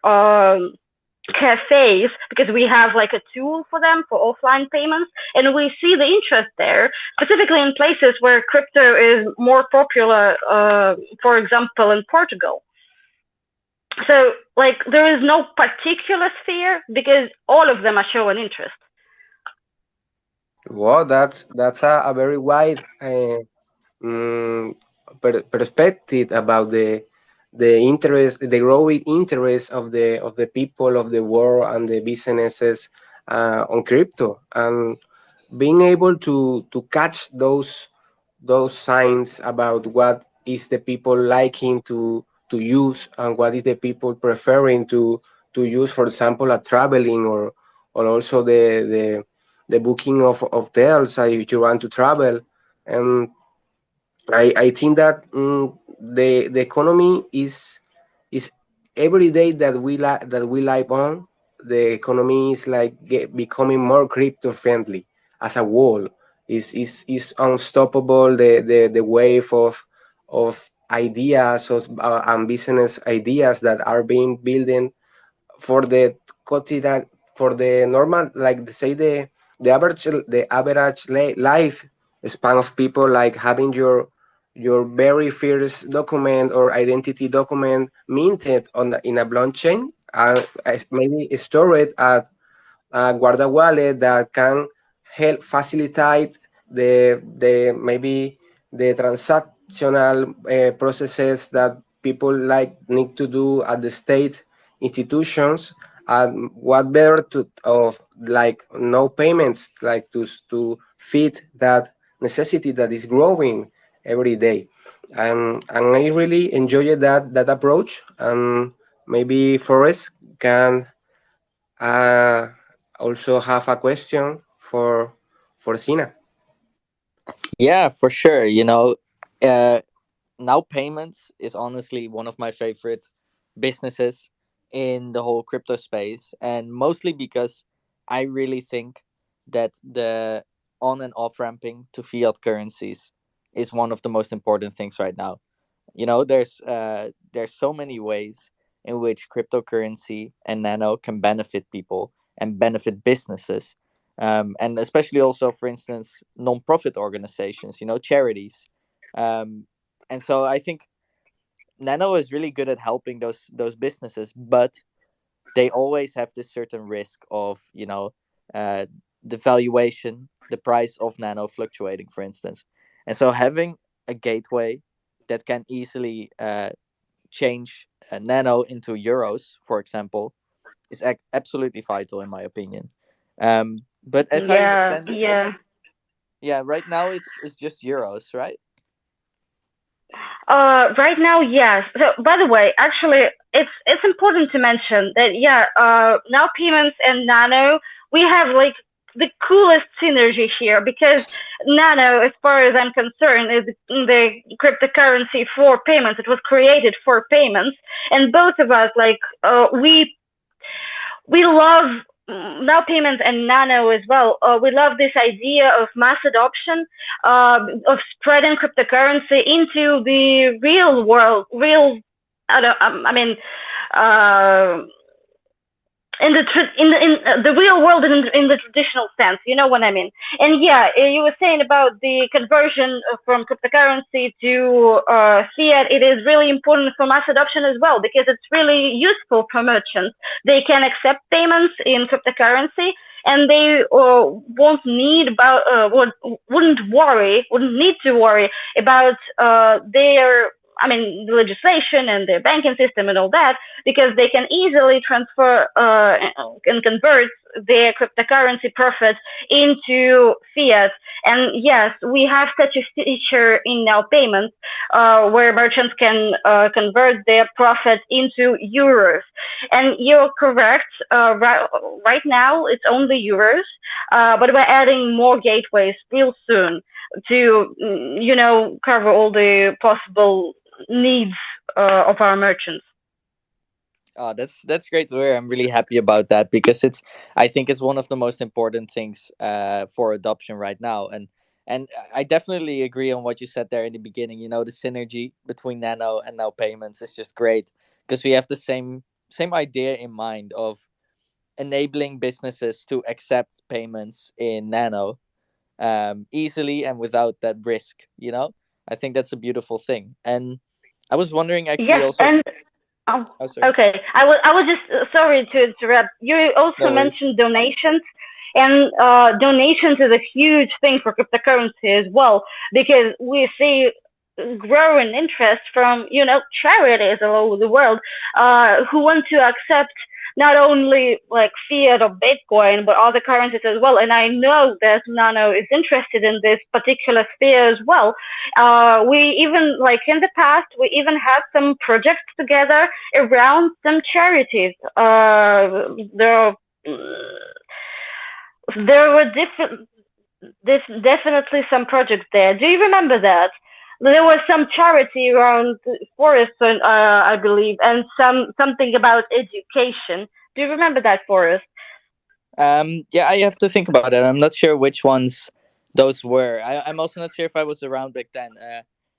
cafes, because we have like a tool for them for offline payments, and we see the interest there, specifically in places where crypto is more popular, for example in Portugal. So like there is no particular sphere because all of them are showing interest. Well, that's a very wide mm, perspective about the interest, the growing interest of the people of the world and the businesses on crypto, and being able to catch those signs about what is the people liking to use, and what is the people preferring to use, for example, at traveling, or also the booking of hotels if you want to travel. And I think that the economy is every day that we live on, the economy is like becoming more crypto friendly as a whole. Is unstoppable, the wave of ideas and business ideas that are being building for the quotidian, for the normal, like say the average life span of people, like having your very first document or identity document minted in a blockchain and maybe store it at Guarda Wallet that can help facilitate the maybe the transactional processes that people like need to do at the state institutions. And what better to of like no payments like to fit that necessity that is growing every day. And I really enjoyed that approach. And maybe Forrest can uh, also have a question for Sina. Yeah, for sure. Uh, Now Payments is honestly one of my favorite businesses in the whole crypto space, and mostly because I really think that the on and off ramping to fiat currencies is one of the most important things right now. There's so many ways in which cryptocurrency and nano can benefit people and benefit businesses, and especially also, for instance, non-profit organizations, charities. Um, and so I think nano is really good at helping those businesses, but they always have this certain risk of uh, the valuation, the price of nano fluctuating, for instance. And so having a gateway that can easily change nano into euros, for example, is absolutely vital in my opinion. But as I Yeah, understand it, yeah. yeah, right now it's just euros, right? Right now, yes. So, by the way, actually, it's important to mention that yeah, now payments and Nano, we have like the coolest synergy here because Nano, as far as I'm concerned, is the cryptocurrency for payments. It was created for payments, and both of us like we love now payments and nano as well. We love this idea of mass adoption, of spreading cryptocurrency into the real world, real. I mean, uh, in the in the real world in the traditional sense, you know what I mean. And yeah, you were saying about the conversion from cryptocurrency to fiat. It is really important for mass adoption as well because it's really useful for merchants. They can accept payments in cryptocurrency, and they wouldn't need to worry about their, I mean, the legislation and their banking system and all that, because they can easily transfer and convert their cryptocurrency profit into fiat. And yes, we have such a feature in now payments where merchants can convert their profit into euros. And you're correct. Right now, it's only euros, but we're adding more gateways real soon to, cover all the possible needs of our merchants. Oh, that's great to hear. I'm really happy about that because I think it's one of the most important things for adoption right now. And I definitely agree on what you said there in the beginning. The synergy between Nano and Now Payments is just great because we have the same idea in mind of enabling businesses to accept payments in Nano easily and without that risk. I think that's a beautiful thing. And I was wondering actually Yes, also. and oh, Oh, sorry. okay. I was just sorry to interrupt. You also No worries. mentioned donations, and donations is a huge thing for cryptocurrency as well because we see growing interest from charities all over the world who want to accept not only like fiat or Bitcoin but other currencies as well. And I know that Nano is interested in this particular sphere as well. We even like in the past we even had some projects together around some charities. There were different there's definitely some projects there. Do you remember that? There was some charity around forests, I believe, and something about education. Do you remember that, Forest? Yeah, I have to think about it. I'm not sure which ones those were. I'm also not sure if I was around back then.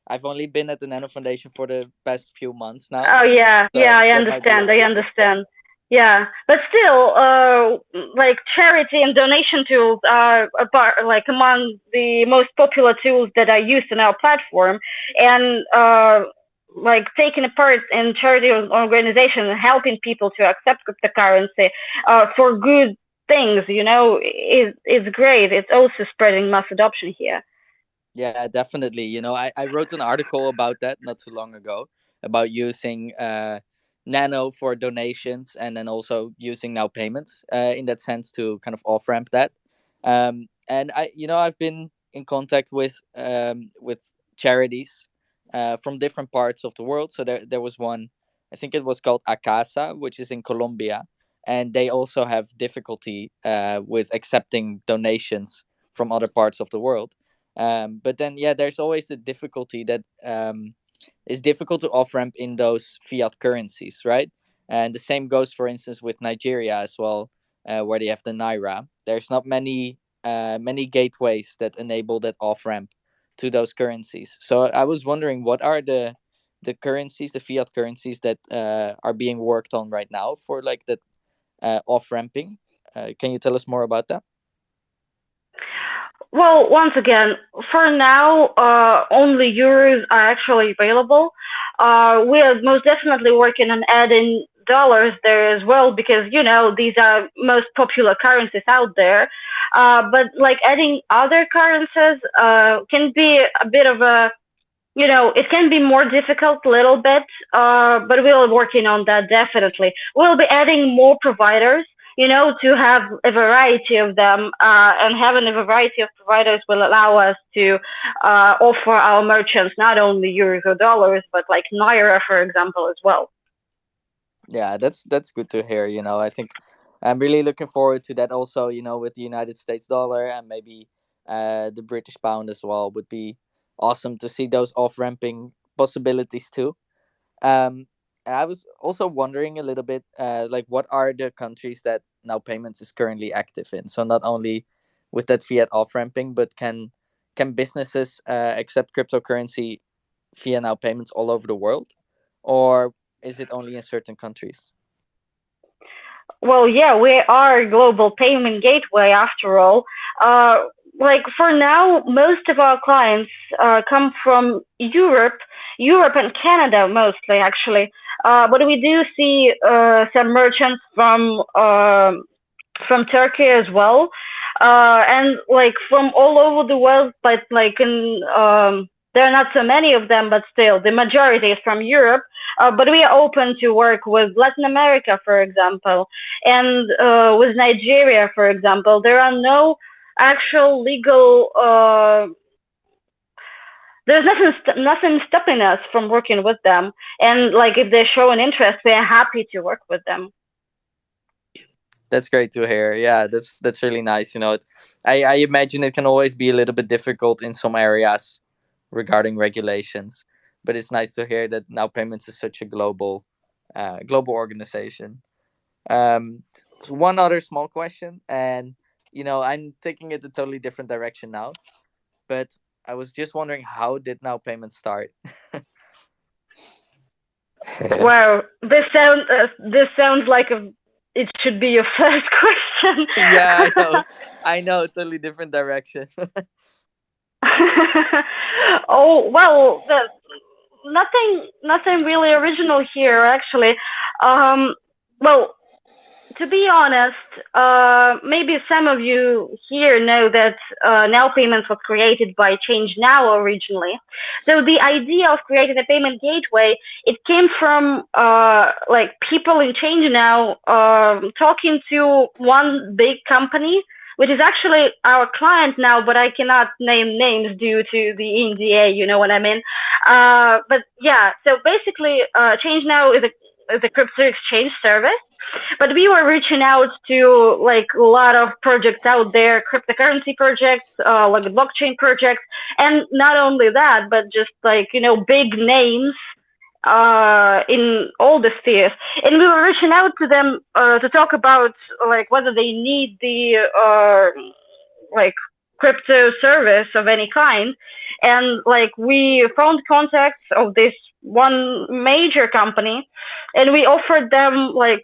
I've only been at the Nano Foundation for the past few months now, Oh yeah, yeah. so I that might be. understand. I understand. Yeah, but still, like charity and donation tools are like among the most popular tools that are used in our platform, and like taking a part in charity organizations and helping people to accept cryptocurrency for good things, is great. It's also spreading mass adoption here. Yeah, definitely. I wrote an article about that not too long ago about using Nano for donations and then also using now payments in that sense to kind of off ramp that. And I've been in contact with charities from different parts of the world. So there was one, I think it was called Acasa, which is in Colombia, and they also have difficulty with accepting donations from other parts of the world. But then, yeah, there's always the difficulty that it's difficult to off ramp in those fiat currencies, right? And the same goes, for instance, with Nigeria as well, where they have the naira. There's not many gateways that enable that off ramp to those currencies. So I was wondering, what are the currencies, the fiat currencies that are being worked on right now for like that off ramping? Can you tell us more about that? Well, once again, for now, only euros are actually available. We are most definitely working on adding dollars there as well because, these are most popular currencies out there. But like adding other currencies can be a bit of a, it can be more difficult a little bit, but we're working on that definitely. We'll be adding more providers, to have a variety of them, and having a variety of providers will allow us to offer our merchants not only euros or dollars, but like naira, for example, as well. Yeah, that's good to hear. I think I'm really looking forward to that also, with the United States dollar and maybe the British pound as well would be awesome to see those off ramping possibilities too. And I was also wondering a little bit, like what are the countries that now payments is currently active in? So not only with that fiat off ramping, but can businesses accept cryptocurrency via now payments all over the world, or is it only in certain countries? Well, yeah, we are a global payment gateway after all. Uh, like for now, most of our clients come from Europe and Canada mostly, actually. But we do see some merchants from Turkey as well, and like from all over the world. But like there are not so many of them, but still, the majority is from Europe. But we are open to work with Latin America, for example, and with Nigeria, for example. There are no actual legal. There's nothing stopping us from working with them, and like if they show an interest, we are happy to work with them. That's great to hear. Yeah, that's really nice. I imagine it can always be a little bit difficult in some areas regarding regulations, but it's nice to hear that now payments is such a global organization. So one other small question, and I'm taking it a totally different direction now, but I was just wondering, how did now payments start? Well, this sounds like it should be your first question. Yeah, I know, totally different direction. Oh well, nothing really original here actually. Um, well, to be honest, maybe some of you here know that Now Payments was created by Change Now originally. So the idea of creating a payment gateway, it came from like people in Change Now talking to one big company, which is actually our client now, but I cannot name names due to the NDA. You know what I mean? But yeah, so basically, Change Now is a crypto exchange service, but we were reaching out to like a lot of projects out there, cryptocurrency projects, like blockchain projects, and not only that, but just like big names in all the spheres. And we were reaching out to them to talk about like whether they need the like crypto service of any kind. And like we found contacts of this one major company, and we offered them like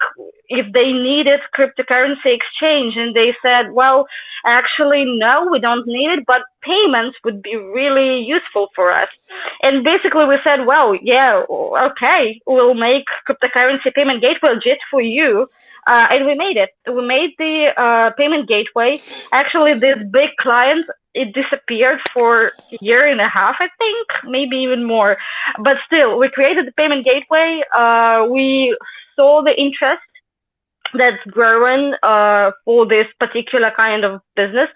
if they needed cryptocurrency exchange, and they said, well, actually no, we don't need it, but payments would be really useful for us. And basically we said, well, yeah, okay, we'll make cryptocurrency payment gateway just for you. And we made it. We made the payment gateway. Actually, this big client, it disappeared for a year and a half, I think, maybe even more. But still, we created the payment gateway. We saw the interest that's growing for this particular kind of business.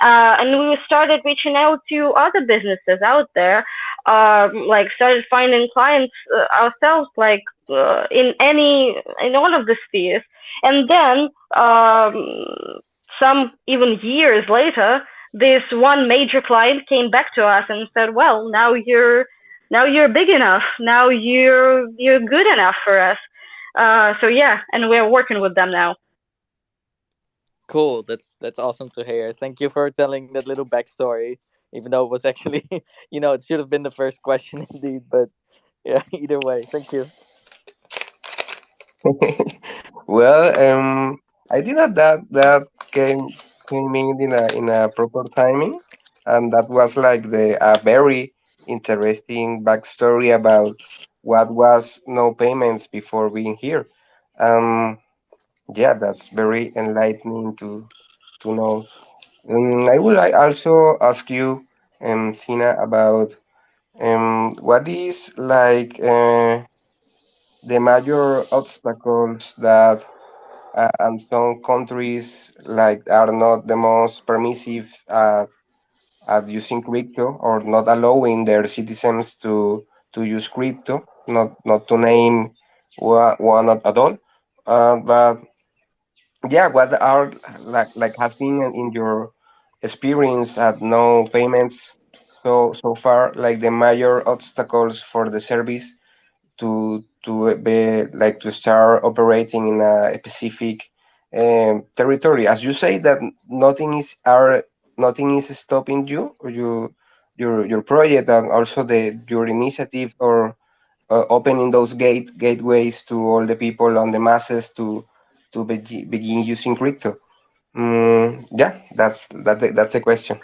And we started reaching out to other businesses out there, like started finding clients ourselves, like in all of the spheres. And then some even years later, this one major client came back to us and said, well, now you're big enough. Now you're good enough for us. So yeah, and we're working with them now. Cool. That's awesome to hear. Thank you for telling that little backstory. Even though it was actually, it should have been the first question indeed. But yeah, either way, thank you. Well, I think that came in a proper timing, and that was like the a very interesting backstory about what was no payments before being here. Um, yeah, that's very enlightening to know. I would like also ask you, Sina, about what is like the major obstacles that and some countries like are not the most permissive at using crypto or not allowing their citizens to use crypto. Not to name one at all, but yeah, what are like has been in your experience at no payments so far like the major obstacles for the service to be like to start operating in a specific territory. As you say that nothing is stopping your project and also the your initiative or opening those gateways to all the people and the masses to begin using crypto. Yeah, that's a question.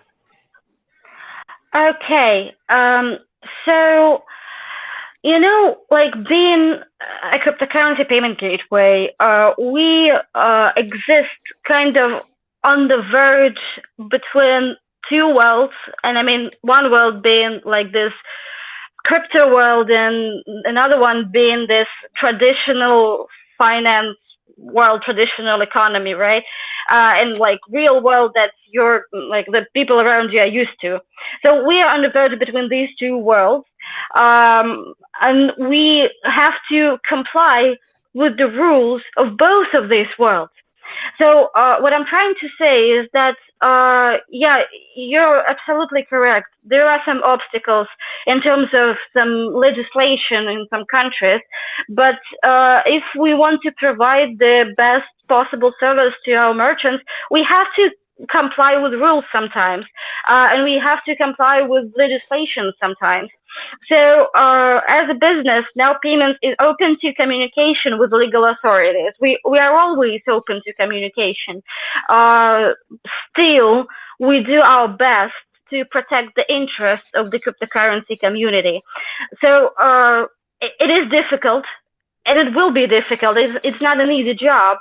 Okay. So like being a cryptocurrency payment gateway, we exist kind of on the verge between two worlds, and I mean one world being like this crypto world, and another one being this traditional finance world, traditional economy, right? And like real world that you're like the people around you are used to. So we are on the verge between these two worlds, and we have to comply with the rules of both of these worlds. So what I'm trying to say is that, yeah, you're absolutely correct. There are some obstacles in terms of some legislation in some countries, but if we want to provide the best possible service to our merchants, we have to comply with rules sometimes, and we have to comply with legislation sometimes. So, as a business, Now Payments is open to communication with legal authorities. We are always open to communication. Uh, Still, we do our best to protect the interests of the cryptocurrency community. So, it is difficult, and it will be difficult. It's not an easy job,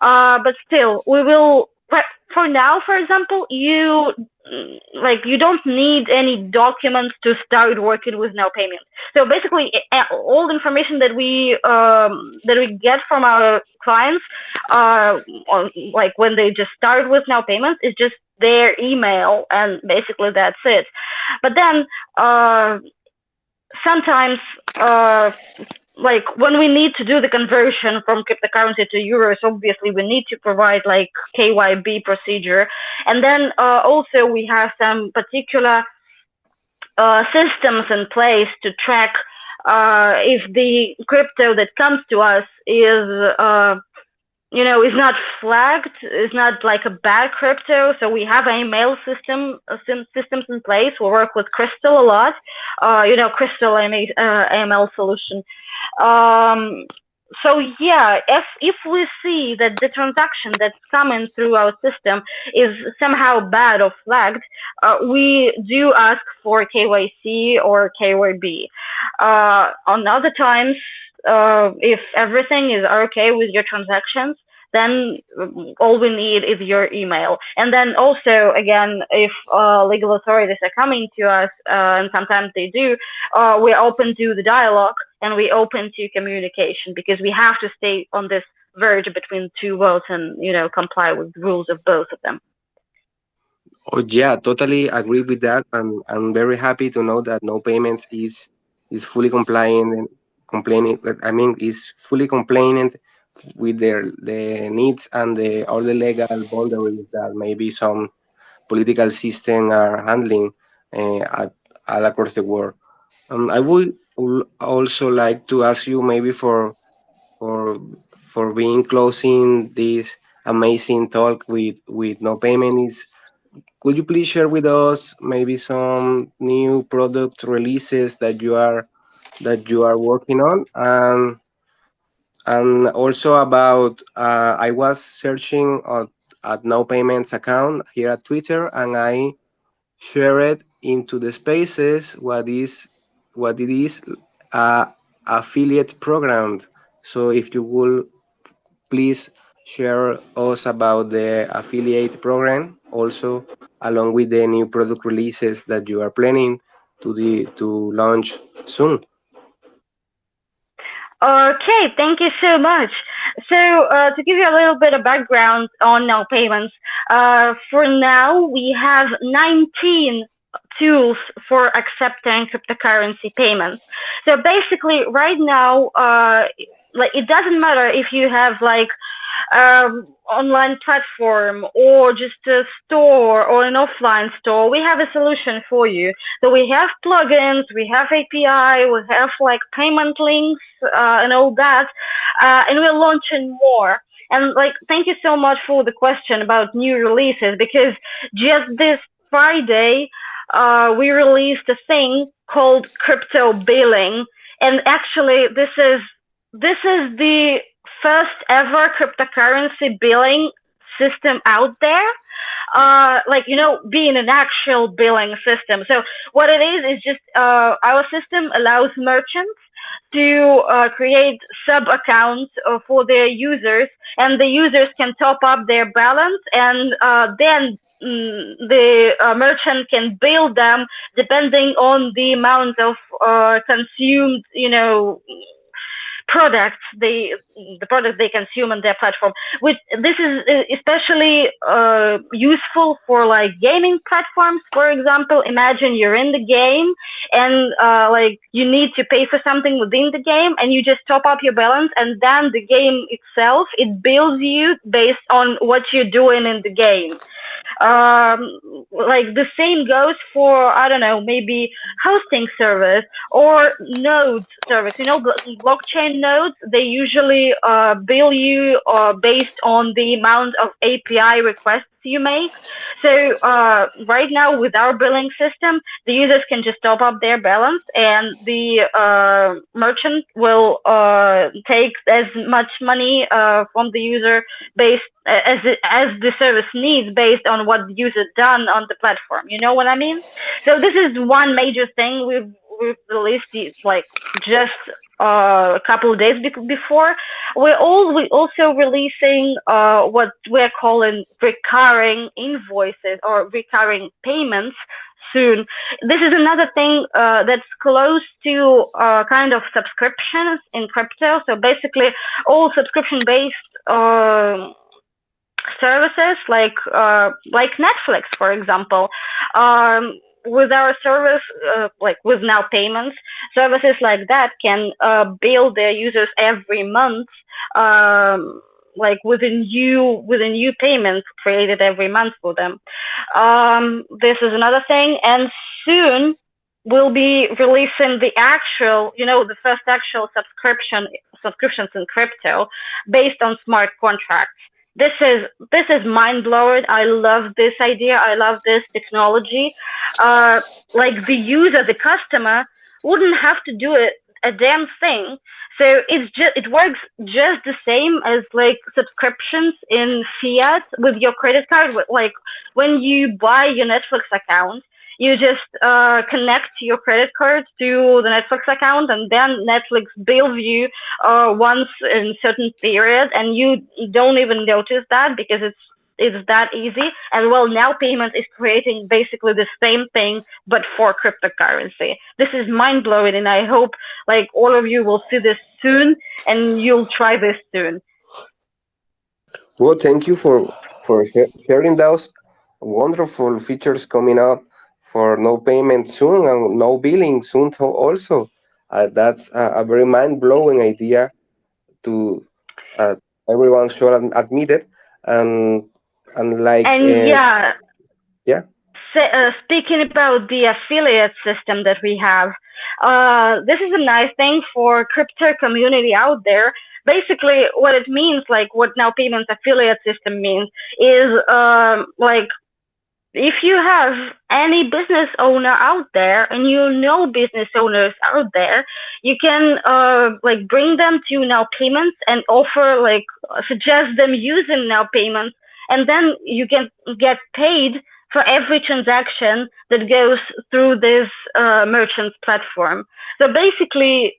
but still, we will. For now, for example, you don't need any documents to start working with Now Payment. So basically, all the information that we get from our clients, like when they just start with Now Payments, is just their email, and basically that's it. But then sometimes like when we need to do the conversion from cryptocurrency to euros, obviously we need to provide like KYB procedure. And then also we have some particular systems in place to track if the crypto that comes to us is not flagged, is not like a bad crypto. So we have email systems in place. We work with Crystal a lot, Crystal AML solution. Um, so yeah, if we see that the transaction that's coming through our system is somehow bad or flagged, we do ask for KYC or KYB. On other times, if everything is okay with your transactions, then all we need is your email. And then also, again, if legal authorities are coming to us, and sometimes they do, we're open to the dialogue and we open to communication, because we have to stay on this verge between two worlds and comply with the rules of both of them. Oh yeah, totally agree with that, and I'm very happy to know that no payments is fully compliant and complaining. I mean, is fully compliant with the needs and the all the legal boundaries that maybe some political system are handling at all across the world. I would also like to ask you maybe for for being closing this amazing talk with no payment is, could you please share with us maybe some new product releases that you are working on, and also about I was searching at No Payments account here at Twitter, and I shared into the spaces what it is, uh, affiliate program. So if you will please share us about the affiliate program, also along with the new product releases that you are planning to launch soon. Okay, thank you so much. So, to give you a little bit of background on Now Payments, for now we have 19 tools for accepting cryptocurrency payments. So basically, right now, like it doesn't matter if you have like online platform or just a store or an offline store. We have a solution for you. So we have plugins, we have API, we have like payment links, and all that, and we're launching more. And like, thank you so much for the question about new releases, because just this Friday, we released a thing called crypto billing, and actually, this is the first ever cryptocurrency billing system out there. Like being an actual billing system. So what it is just our system allows merchants to create sub accounts for their users, and the users can top up their balance, and then the merchant can bill them depending on the amount of consumed, products the products they consume on their platform. Which this is especially useful for like gaming platforms. For example, imagine you're in the game and like you need to pay for something within the game, and you just top up your balance, and then the game itself, it bills you based on what you're doing in the game. Like the same goes for, I don't know, maybe hosting service or nodes service. Blockchain nodes, they usually bill you based on the amount of API requests you make. So right now with our billing system, the users can just top up their balance, and the merchant will take as much money from the user based as the service needs, based on what the user done on the platform. You know what I mean? So this is one major thing we've released like just a couple of days before. We're also releasing what we're calling recurring invoices or recurring payments soon. This is another thing that's close to kind of subscriptions in crypto. So basically, all subscription-based services like Netflix, for example. With our service, like with Now Payments, services like that can bill their users every month, like with a new payment created every month for them. This is another thing, and soon we'll be releasing the actual, the first actual subscriptions in crypto based on smart contracts. This is mind blowing. I love this idea. I love this technology. Like the user, the customer wouldn't have to do a damn thing. So it works just the same as like subscriptions in fiat with your credit card. Like when you buy your Netflix account, you just connect your credit card to the Netflix account, and then Netflix bills you once in certain period, and you don't even notice that because it's that easy. And well, now payment is creating basically the same thing but for cryptocurrency. This is mind blowing, and I hope like all of you will see this soon and you'll try this soon. Well, thank you for sharing those wonderful features coming up for no payment soon and no billing soon also. That's a very mind blowing idea to uh, everyone should admit it, and like And yeah, yeah. speaking about the affiliate system that we have, this is a nice thing for crypto community out there. Basically, what it means, like what now payments affiliate system means, is like if you have any business owner out there and you know business owners out there, you can like bring them to now payments and offer like suggest them using now payments, and then you can get paid for every transaction that goes through this merchant's platform. So basically,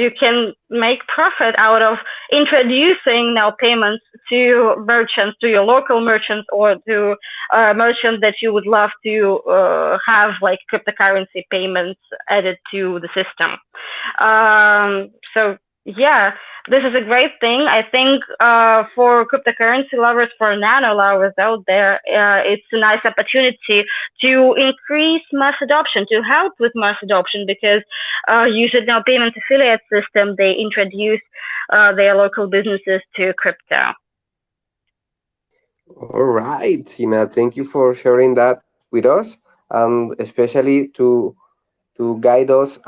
you can make profit out of introducing now payments to merchants, to your local merchants, or to merchants that you would love to have like cryptocurrency payments added to the system. So yeah, this is a great thing. I think for cryptocurrency lovers, for nano lovers out there, it's a nice opportunity to increase mass adoption, to help with mass adoption, because using now payment affiliate system, they introduce their local businesses to crypto. All right, Sina, thank you for sharing that with us, and especially to guide us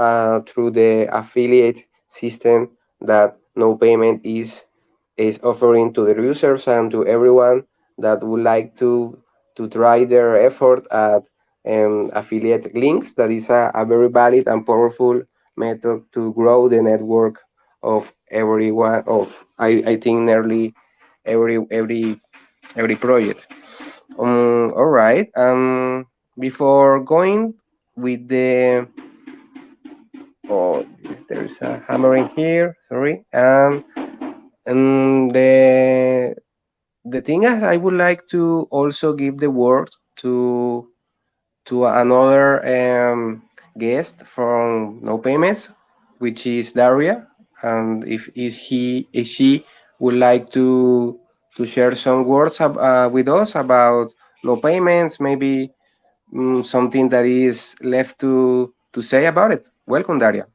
through the affiliate system that no payment is offering to the users and to everyone that would like to try their effort at affiliate links. That is a very valid and powerful method to grow the network of everyone of I think nearly every project. All right. Before going with the oh, there's a hammering here. Sorry. And the thing is, I would like to also give the word to another guest from No Payments, which is Daria, and if she would like to share some words with us about No Payments, maybe something that is left to say about it. Welcome, Daria.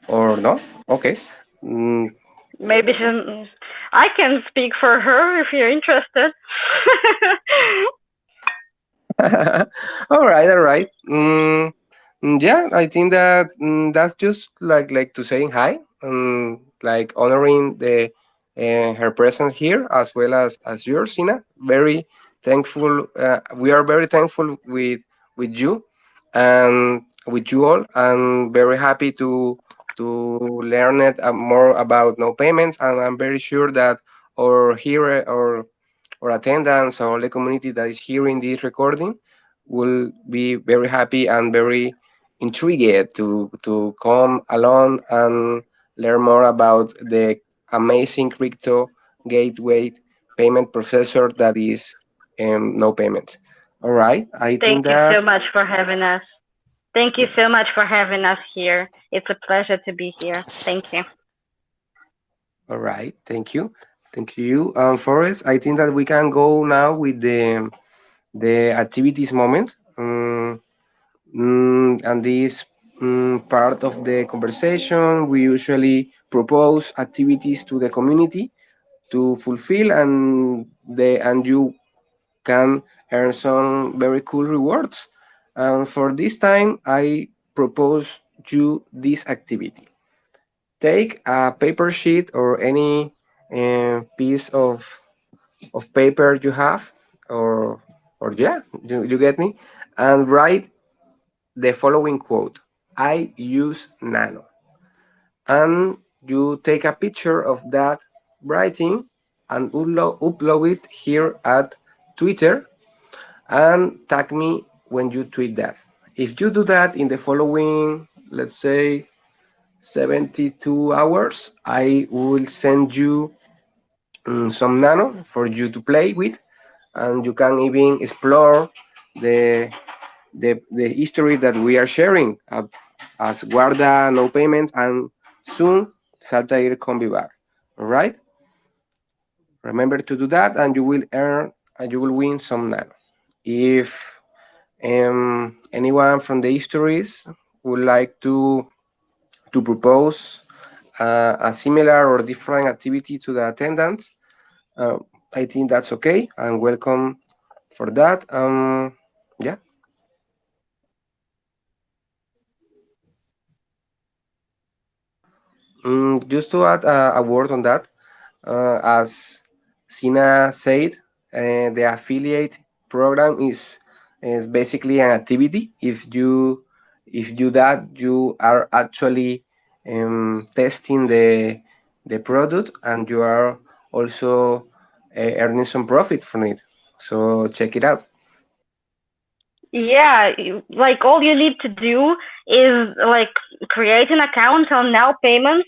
Or no? Okay. Mm, Maybe I can speak for her if you're interested. all right, all right. Yeah, I think that that's just like to saying hi and like honoring the her presence here as well as yours, Sina. Very thankful. We are very thankful with you and with you all, and very happy to learn it more about no payments. And I'm very sure that our here or attendants or the community that is hearing this recording will be very happy and very intrigued to come along and learn more about the amazing crypto gateway payment processor that is no payment. All right, I think Thank you that so much for having us. Thank you yeah. so much for having us here. It's a pleasure to be here. Thank you. All right, thank you, Forrest. I think that we can go now with the activities moment. And this part of the conversation, we usually propose activities to the community to fulfill, and you can earn some very cool rewards. And for this time, I propose you this activity. Take a paper sheet or any piece of paper you have, or yeah, you get me, and write the following quote: I use Nano. And you take a picture of that writing and upload it here at Twitter and tag me when you tweet that. If you do that in the following, let's say, 72 hours, I will send you some Nano for you to play with, and you can even explore the the history that we are sharing as Guarda, NOWPayments, and soon Saltair Kombi Bar. All right? Remember to do that, and you will earn and you will win some Nano. If anyone from the histories would like to propose a similar or different activity to the attendants, uh, I think that's okay and welcome for that. Yeah. Just to add a word on that, as Sina said, the affiliate program is basically an activity. If you do that, you are actually testing the product, and you are also earning some profit from it. So check it out. Yeah, like all you need to do is like create an account on Now Payments,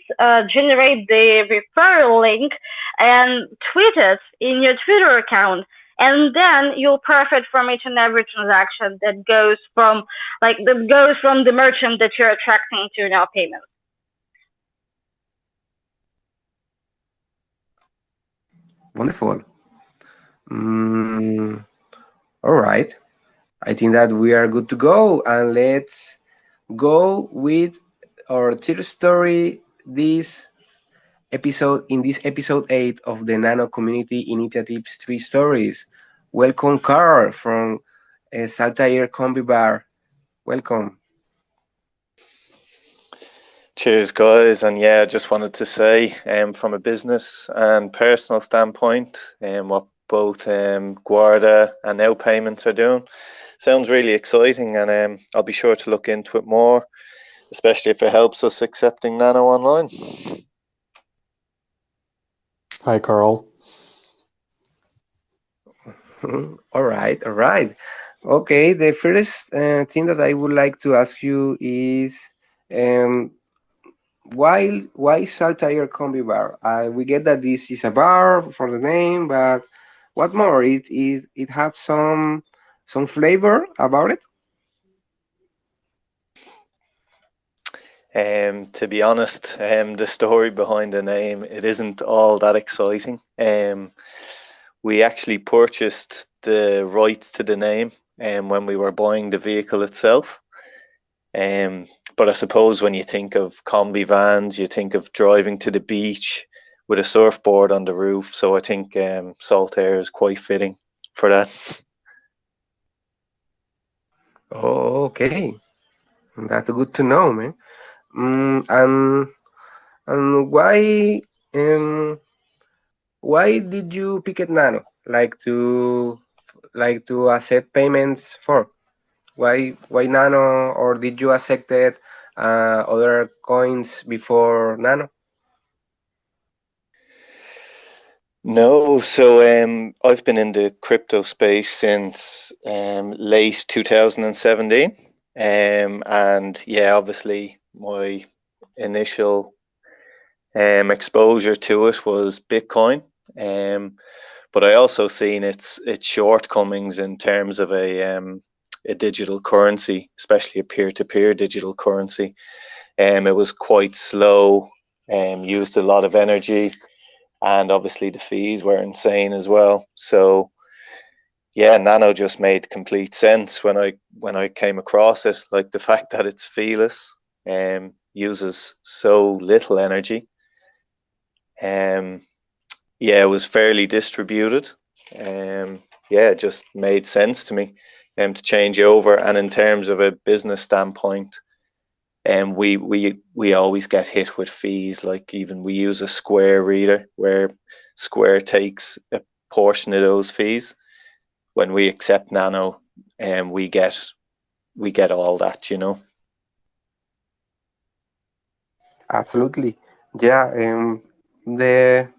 generate the referral link, and tweet it in your Twitter account. And then you'll profit from each and every transaction that goes from the merchant that you're attracting to Now Payments. Wonderful. Mm, all right. I think that we are good to go, and let's go with our third story this episode 8 of the Nano Community Initiative's Three Stories. Welcome, Carl from Saltair Kombi Bar. Welcome. Cheers, guys. And yeah, I just wanted to say, from a business and personal standpoint, what both Guarda and NOWPayments are doing sounds really exciting, and I'll be sure to look into it more, especially if it helps us accepting Nano online. Hi, Carl. All right, all right. Okay, the first thing that I would like to ask you is um, why Saltair Kombi Bar? We get that this is a bar for the name, but what more? It have some flavor about it. To be honest, the story behind the name, it isn't all that exciting. We actually purchased the rights to the name when we were buying the vehicle itself. But I suppose when you think of combi vans, you think of driving to the beach with a surfboard on the roof. So I think Saltair is quite fitting for that. Oh, okay, that's good to know, man. And why did you pick it Nano? Like to accept payments for? Why Nano, or did you accept it other coins before Nano? No, so I've been in the crypto space since late 2017. And yeah, obviously my initial exposure to it was Bitcoin. But I also seen its shortcomings in terms of a digital currency, especially a peer-to-peer digital currency. It was quite slow, used a lot of energy, and obviously the fees were insane as well. So yeah, Nano just made complete sense when I came across it. Like the fact that it's feeless, uses so little energy. Um, yeah, it was fairly distributed. Yeah, it just made sense to me to change over. And in terms of a business standpoint, we always get hit with fees. Like even we use a Square reader where Square takes a portion of those fees. When we accept Nano, we get we get all that, you know. Absolutely. Yeah. The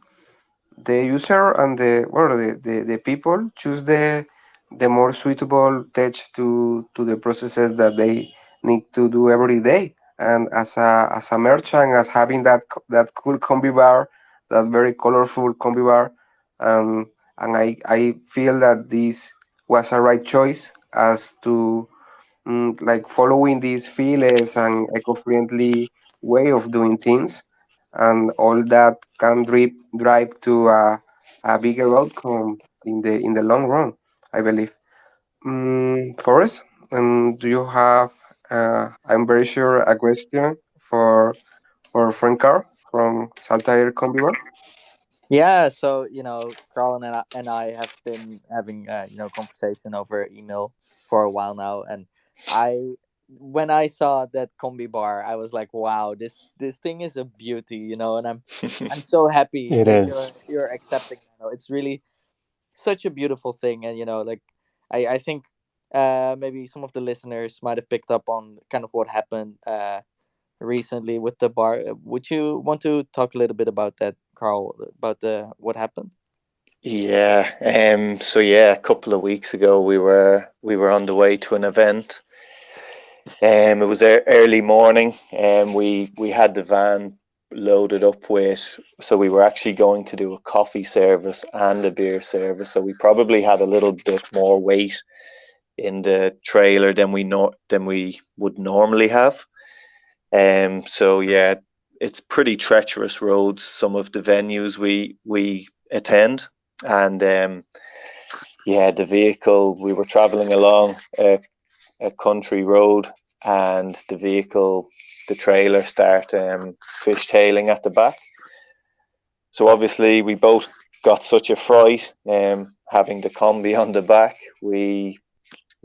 the user and the people choose the more suitable tech to the processes that they need to do every day. And as a merchant, as having that cool combi bar, that very colorful combi bar, and I feel that this was a right choice as to like following these feelers and eco-friendly way of doing things, and all that can drive to a bigger outcome in the long run, I believe. Forrest, do you have? I'm very sure a question for friend Carl from Saltair Kombi Bar. Yeah, so Carl and I have been having conversation over email for a while now, and I when I saw that combi bar, I was like, wow, this thing is a beauty, and I'm so happy It that is. you're accepting. It's really such a beautiful thing, and like I think maybe some of the listeners might have picked up on kind of what happened recently with the bar. Would you want to talk a little bit about that, Carl? About the what happened? Yeah. So yeah, a couple of weeks ago we were on the way to an event. It was early morning, and we had the van loaded up with. So we were actually going to do a coffee service and a beer service. So we probably had a little bit more weight in the trailer than we would normally have. So yeah, it's pretty treacherous roads. Some of the venues we attend, and yeah, the vehicle we were traveling along a country road, and the trailer start fishtailing at the back. So obviously we both got such a fright, having the combi on the back. We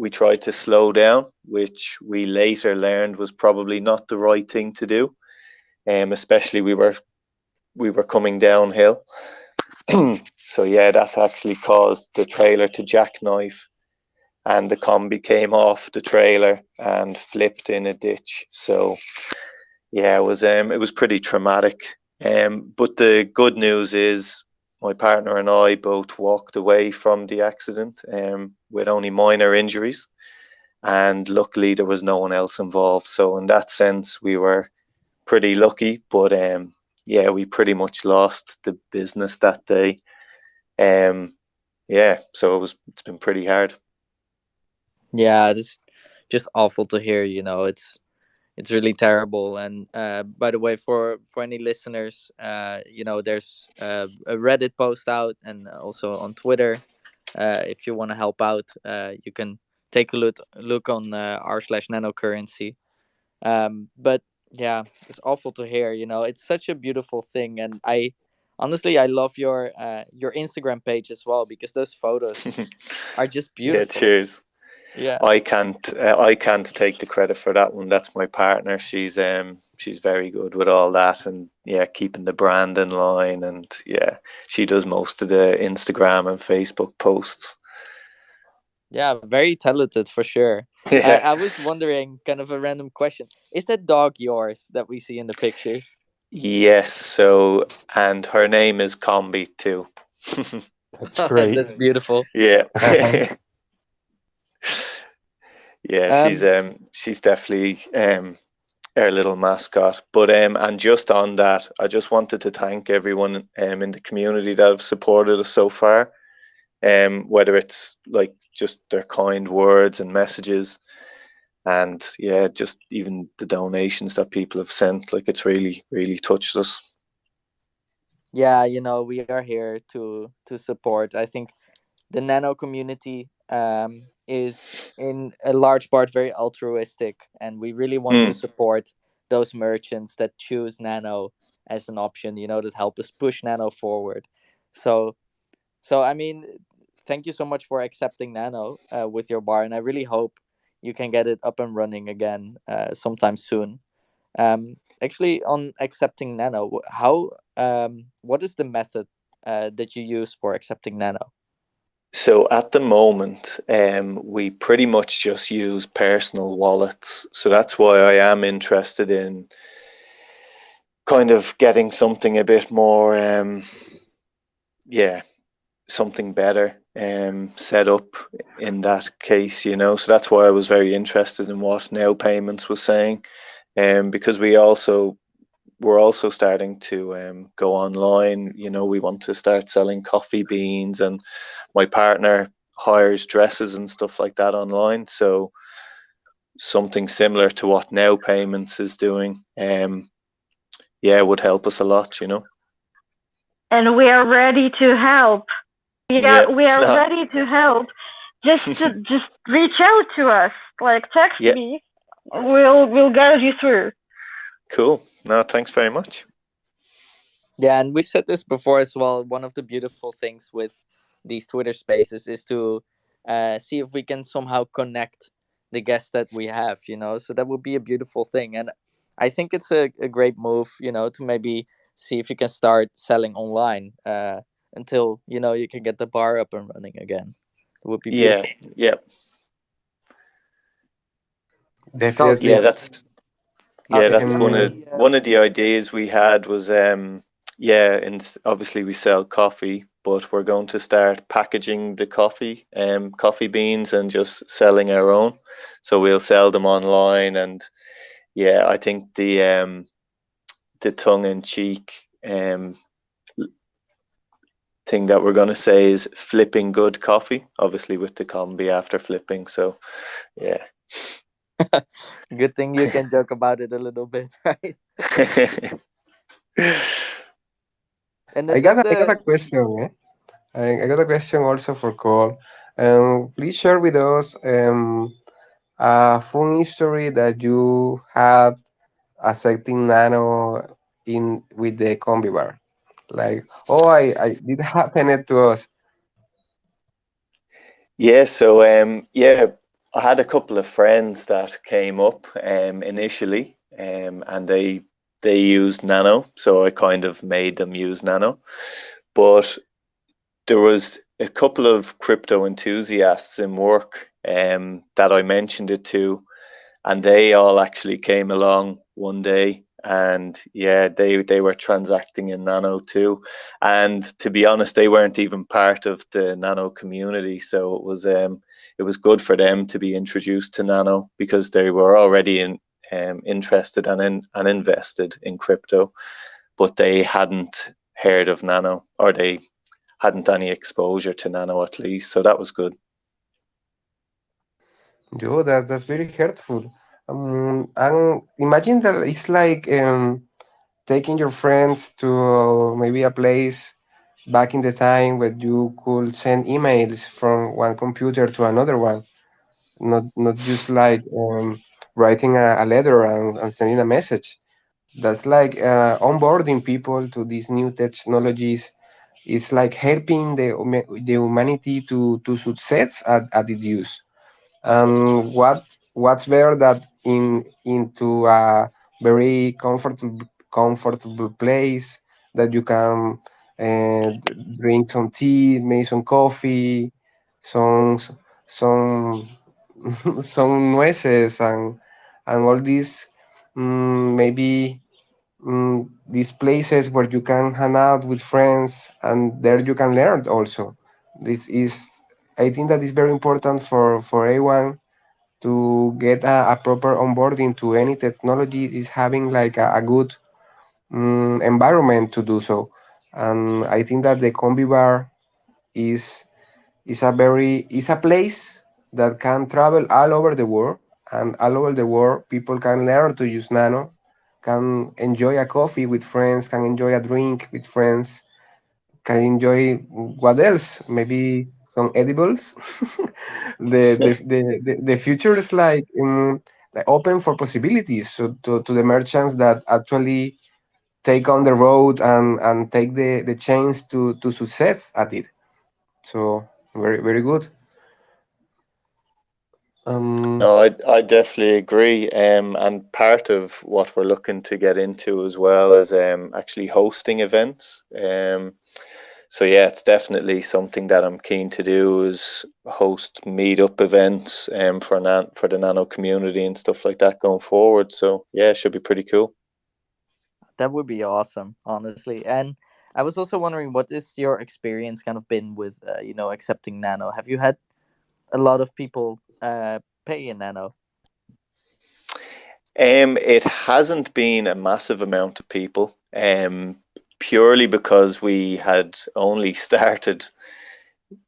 tried to slow down, which we later learned was probably not the right thing to do. Especially we were coming downhill. So yeah, that actually caused the trailer to jackknife, and the combi came off the trailer and flipped in a ditch. So yeah, it was pretty traumatic. But the good news is my partner and I both walked away from the accident with only minor injuries, and luckily there was no one else involved. So in that sense, we were pretty lucky. But yeah, we pretty much lost the business that day. Um, yeah, so it's been pretty hard. Yeah, it's just awful to hear. It's really terrible. And by the way, for any listeners, there's a Reddit post out, and also on Twitter. If you want to help out, you can take a look on r/nano currency. But yeah, it's awful to hear. It's such a beautiful thing, and I honestly I love your Instagram page as well, because those photos are just Yeah, beautiful. cheers. Yeah. I can't take the credit for that one. That's my partner. She's very good with all that, and yeah, keeping the brand in line, and yeah, she does most of the Instagram and Facebook posts. Yeah, very talented for sure. I, Yeah. I was wondering, kind of a random question. Is that dog yours that we see in the pictures? Yes. So, and her name is Combi too. That's great. That's beautiful. Yeah. Yeah, she's Um, um she's definitely our little mascot. But and just on that, I just wanted to thank everyone in the community that have supported us so far. Whether it's like just their kind words and messages, and yeah, just even the donations that people have sent. Like, it's really, really touched us. yeah, we are here to support. I think the Nano community is in a large part very altruistic, and we really want to Mm. support those merchants that choose Nano as an option, that help us push Nano forward. So, I mean, thank you so much for accepting Nano with your bar, and I really hope you can get it up and running again sometime soon. Actually, on accepting Nano, what is the method that you use for accepting Nano? So at the moment, we pretty much just use personal wallets. So that's why I am interested in kind of getting something a bit more, yeah, something better set up in that case, you know. So that's why I was very interested in what NOWPayments was saying, because we're also starting to go online. You know, we want to start selling coffee beans, and my partner hires dresses and stuff like that online. So something similar to what NOWPayments is doing, yeah, would help us a lot. You know. And we are ready to help. Yeah. Yeah, we are ready to help. Just reach out to us. Like text Yeah. me. We'll guide you through. Cool. No, thanks very much. Yeah, and we've said this before as well. One of the beautiful things with these Twitter spaces is to see if we can somehow connect the guests that we have, you know. So that would be a beautiful thing. And I think it's a great move, you know, to maybe see if you can start selling online until, you know, you can get the bar up and running again. It would be Yeah. beautiful. Yeah. Definitely. Yeah. That's one of Um, the ideas we had was yeah, and obviously we sell coffee, but we're going to start packaging the coffee beans and just selling our own. So we'll sell them online, and yeah, I think the tongue in cheek thing that we're going to say is flipping good coffee, obviously with the combi after flipping. So yeah. Good thing you can joke about it a little bit, right? And then does I got a the question. Eh? I got a question also for Cole. Please share with us a fun history that you had accepting Nano in with the Kombi Bar. Like, oh, I did happen it to us. Yeah, so yeah, I had a couple of friends that came up initially, and they used Nano, so I kind of made them use Nano. But there was a couple of crypto enthusiasts in work that I mentioned it to, and they all actually came along one day, and yeah, they were transacting in Nano too. And to be honest, they weren't even part of the Nano community, so it was good for them to be introduced to Nano because they were already interested and invested in crypto, but they hadn't heard of Nano, or they hadn't any exposure to Nano at least. So that was good. Yo, that's very hurtful. And imagine that it's like taking your friends to maybe a place back in the time when you could send emails from one computer to another one, not just like writing a letter and sending a message. That's like onboarding people to these new technologies. It's like helping the humanity to success at its use. And what's better that into a very comfortable place that you can drink some tea, make some coffee, some some some noises and all these maybe these places where you can hang out with friends and there you can learn also. This is, I think that is very important for everyone to get a proper onboarding to any technology is having like a good environment to do so. And I think that the Combi Bar is is a place that can travel all over the world, and all over the world people can learn to use Nano, can enjoy a coffee with friends, can enjoy a drink with friends, can enjoy what else? Maybe some edibles. The future is like open for possibilities. So to the merchants that actually take on the road and take the chance to success at it. So very good. Um, No, I definitely agree. And part of what we're looking to get into as well is actually hosting events. So yeah, it's definitely something that I'm keen to do, is host meetup events for the nano community and stuff like that going forward. So yeah, it should be pretty cool. That would be awesome, honestly. And I was also wondering, what is your experience kind of been with, accepting Nano? Have you had a lot of people pay in Nano? It hasn't been a massive amount of people, purely because we had only started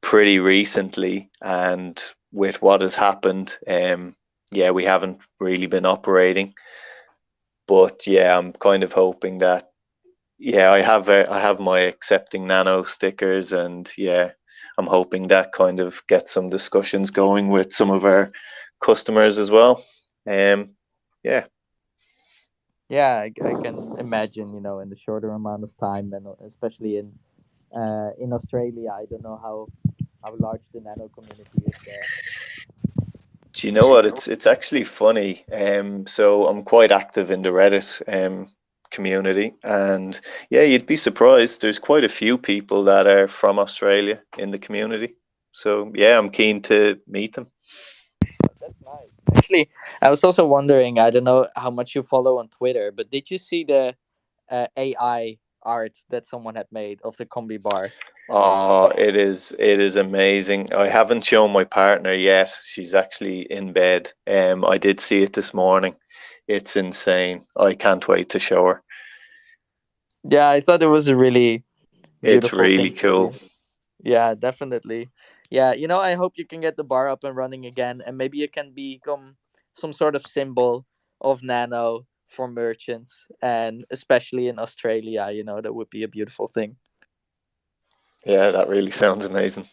pretty recently, and with what has happened, yeah, we haven't really been operating. But yeah, I'm kind of hoping that, yeah, I have my accepting nano stickers, and yeah, I'm hoping that kind of gets some discussions going with some of our customers as well. Yeah. Yeah, I can imagine, in the shorter amount of time, and especially in Australia. I don't know how large the Nano community is there. Do you know what? It's actually funny. So I'm quite active in the Reddit community, and yeah, you'd be surprised. There's quite a few people that are from Australia in the community. So yeah, I'm keen to meet them. That's nice. Actually, I was also wondering, I don't know how much you follow on Twitter, but did you see the AI art that someone had made of the Kombi bar? Oh, it is amazing. I haven't shown my partner yet. She's actually in bed. I did see it this morning. It's insane. I can't wait to show her. Yeah, I thought it was a really It's beautiful really thing to see. cool. Yeah, definitely. Yeah, I hope you can get the bar up and running again, and maybe it can become some sort of symbol of Nano for merchants, and especially in Australia. That would be a beautiful thing. Yeah, that really sounds amazing.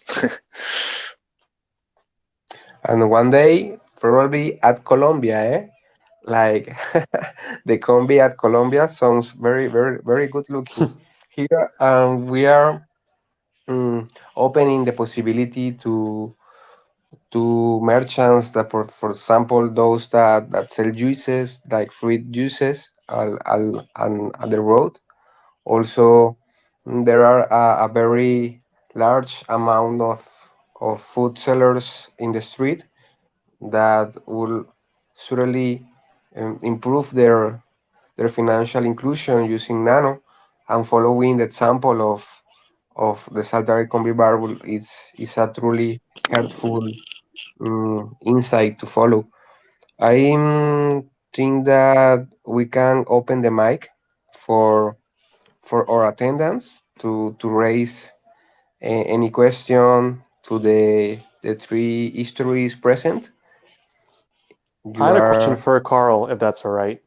And one day, probably at Colombia, eh? Like the combi at Colombia sounds very, very, very good looking. Here, we are opening the possibility to merchants that, for example, those that sell juices, like fruit juices, on the road. Also, there are a very large amount of food sellers in the street that will certainly improve their financial inclusion using Nano, and following the example of the Saltair Kombi Bar is a truly helpful insight to follow. I think that we can open the mic for our attendants to raise any question to the three histories present. I You had a question are for Carl, if that's all right.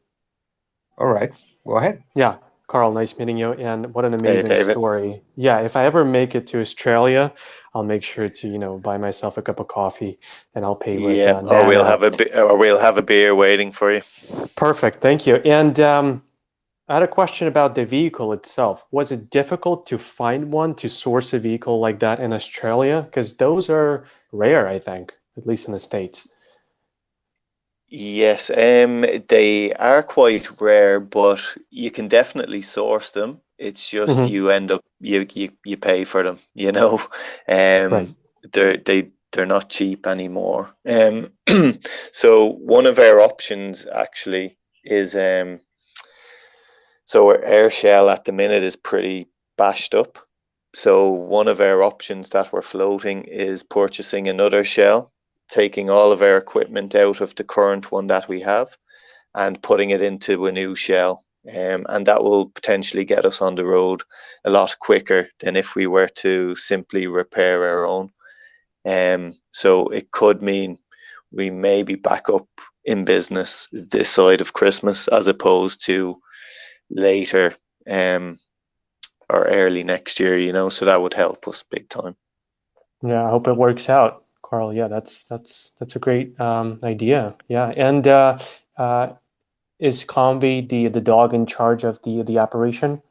all right. Go ahead. Yeah, Carl, nice meeting you, and what an Hey, amazing David. story. Yeah, if I ever make it to Australia, I'll make sure to, buy myself a cup of coffee, and I'll pay with Yeah, or Nano. we'll have a beer waiting for you. Perfect, thank you. And I had a question about the vehicle itself. Was it difficult to find one, to source a vehicle like that in Australia? Because those are rare, I think, at least in the States. Yes, they are quite rare, but you can definitely source them. It's just Hmm. you end up you pay for them, you know. Um, Right. they're not cheap anymore. So one of our options actually is so our air shell at the minute is pretty bashed up. So one of our options that we're floating is purchasing another shell, taking all of our equipment out of the current one that we have and putting it into a new shell. And that will potentially get us on the road a lot quicker than if we were to simply repair our own. So it could mean we may be back up in business this side of Christmas as opposed to later, or early next year, so that would help us big time. Yeah, I hope it works out, Carl. Yeah, that's a great idea. Yeah, and uh, is Combi the dog in charge of the operation?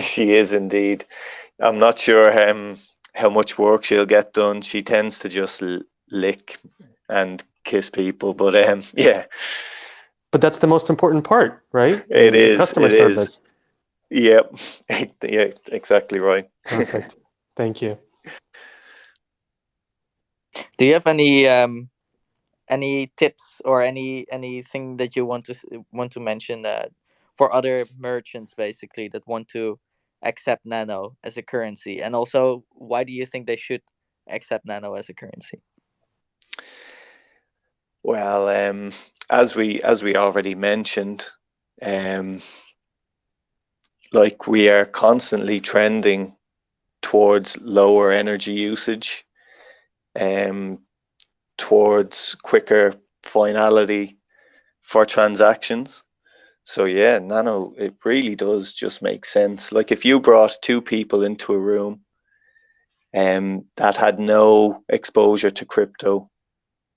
She is indeed. I'm not sure how much work she'll get done. She tends to just lick and kiss people, but yeah, But that's the most important part, right? it The is. customer It is. service. Yeah, yeah, exactly right. Perfect. Thank you. Do you have any tips or anything that you want to mention for other merchants basically that want to accept Nano as a currency, and also why do you think they should accept Nano as a currency? Well, as we already mentioned, um, like we are constantly trending towards lower energy usage, um, towards quicker finality for transactions. So yeah, Nano, it really does just make sense. Like if you brought two people into a room that had no exposure to crypto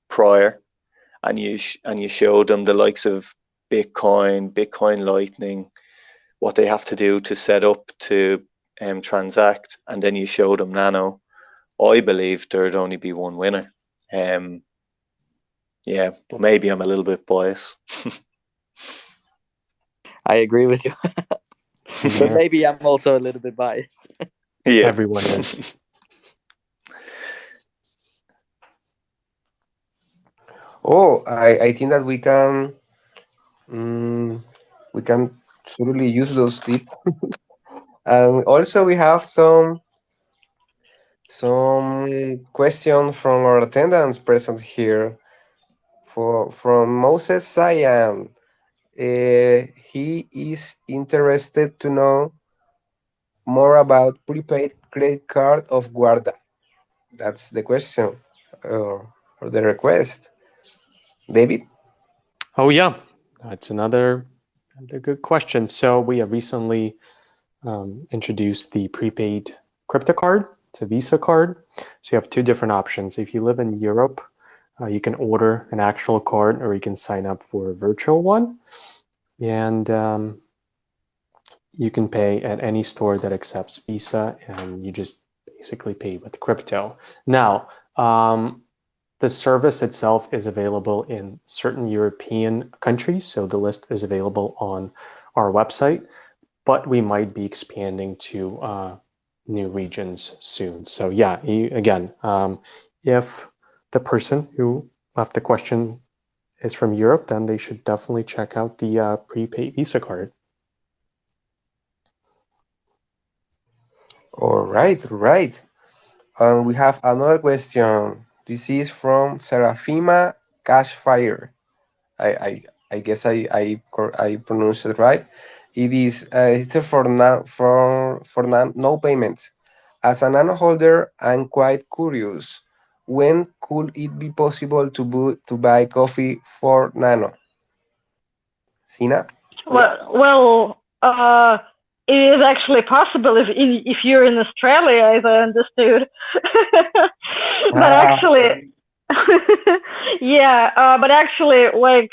prior, and you showed them the likes of Bitcoin Lightning, what they have to do to set up to transact, and then you showed them Nano, I believe there'd only be one winner. Um, yeah, but maybe I'm a little bit biased. I agree with you, Same but here. maybe I'm also a little bit biased. Yeah. Everyone is. Oh, I think that mm, we can truly use those tips. And also we have some question from our attendants present here from Moses Sayan. He is interested to know more about prepaid credit card of Guarda. That's the question or the request. David? Oh yeah, that's another good question. So we have recently introduced the prepaid crypto card. It's a Visa card. So you have two different options. If you live in Europe, you can order an actual card, or you can sign up for a virtual one, and you can pay at any store that accepts Visa, and you just basically pay with crypto. Now, the service itself is available in certain European countries, so the list is available on our website, but we might be expanding to new regions soon. So yeah, again, if the person who left the question is from Europe, then they should definitely check out the prepaid Visa card. All right, right. And we have another question. This is from Serafima Cashfire. I guess I pronounced it right. It is it's for no payments. As a nano holder, I'm quite curious. When could it be possible to buy coffee for nano? Sina? Well, it is actually possible if you're in Australia, as I understood. But Ah, actually, yeah, but actually, like,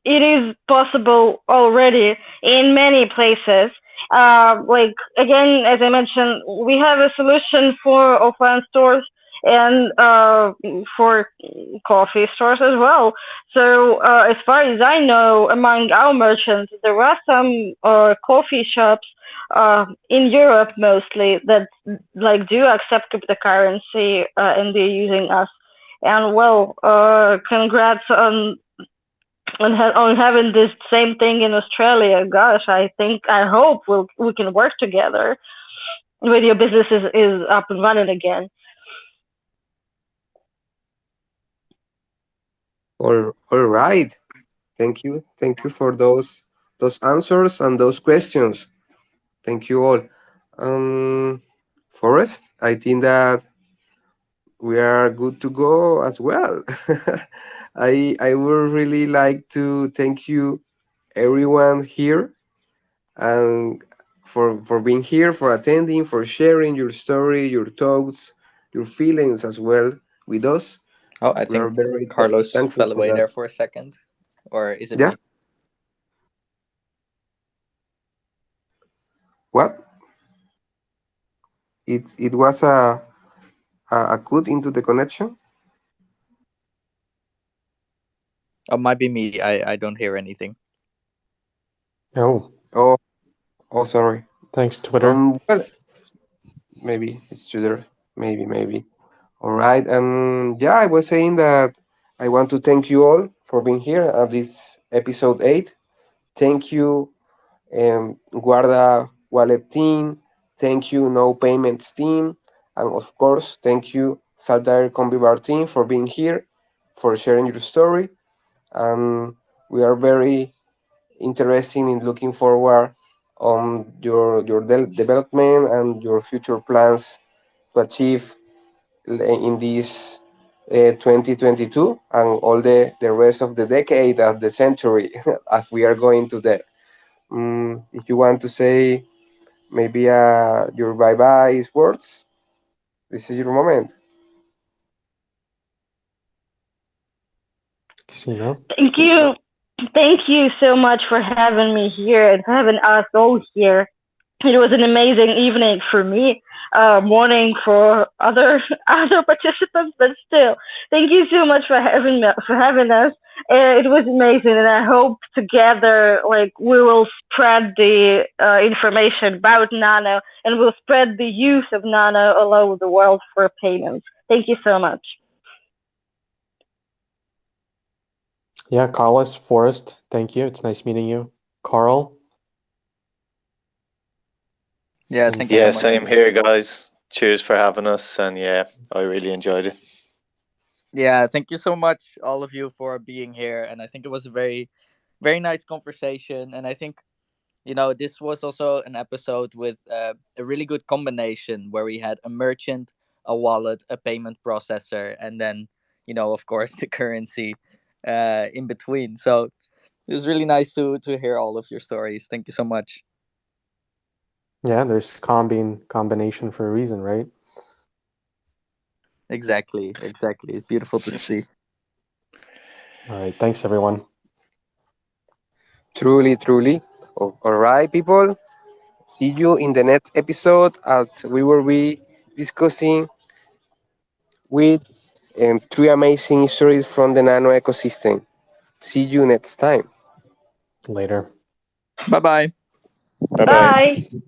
it is possible already in many places. Like again, as I mentioned, we have a solution for offline stores and for coffee stores as well. So as far as I know, among our merchants, there are some coffee shops in Europe mostly that like do accept cryptocurrency and they're using us. And well, congrats on having this same thing in Australia. Gosh, I hope we can work together when your business is up and running again. all right. Thank you. Thank you for those answers and those questions. Thank you all. Forrest, I think that we are good to go as well. I would really like to thank you everyone here and for being here, for attending, for sharing your story, your thoughts, your feelings as well with us. Oh, I We are think very Carlos thankful fell for away that. there for a second, or is it Yeah. me? What? It was a cut into the connection. Oh, might be me. I don't hear anything. Oh, Oh, Oh, sorry. Thanks, Twitter. Well, maybe it's Twitter. Maybe. All right. Yeah, I was saying that I want to thank you all for being here at this episode 8. Thank you, Guarda Wallet team. Thank you, No Payments team. And of course, thank you, Saltair Kombi Bar team, for being here, for sharing your story. And we are very interested in looking forward on your development and your future plans to achieve in this 2022 and all the rest of the decade of the century as we are going to the if you want to say maybe your bye-bye words, this is your moment. Casino. Thank you. Thank you so much for having me here and having us all here. It was an amazing evening for me, morning for other other participants, but still, thank you so much for having us. It was amazing, and I hope together, like we will spread the information about Nano, and we'll spread the use of Nano all over the world for payments. Thank you so much. Yeah, Carlos, Forrest, thank you. It's nice meeting you. Carl. Yeah, And thank you so Yeah, much. same here, guys. Cheers for having us, and yeah, I really enjoyed it. Yeah, thank you so much, all of you, for being here. And I think it was a very, very nice conversation. And I think, this was also an episode with a really good combination where we had a merchant, a wallet, a payment processor, and then, of course, the currency in between. So it was really nice to hear all of your stories. Thank you so much. yeah, there's combination for a reason, right? Exactly, exactly. It's beautiful to see. All right. Thanks, everyone. Truly. All right, people. See you in the next episode as we will be discussing with three amazing stories from the Nano ecosystem. See you next time. Later. Bye bye. Bye bye. Bye.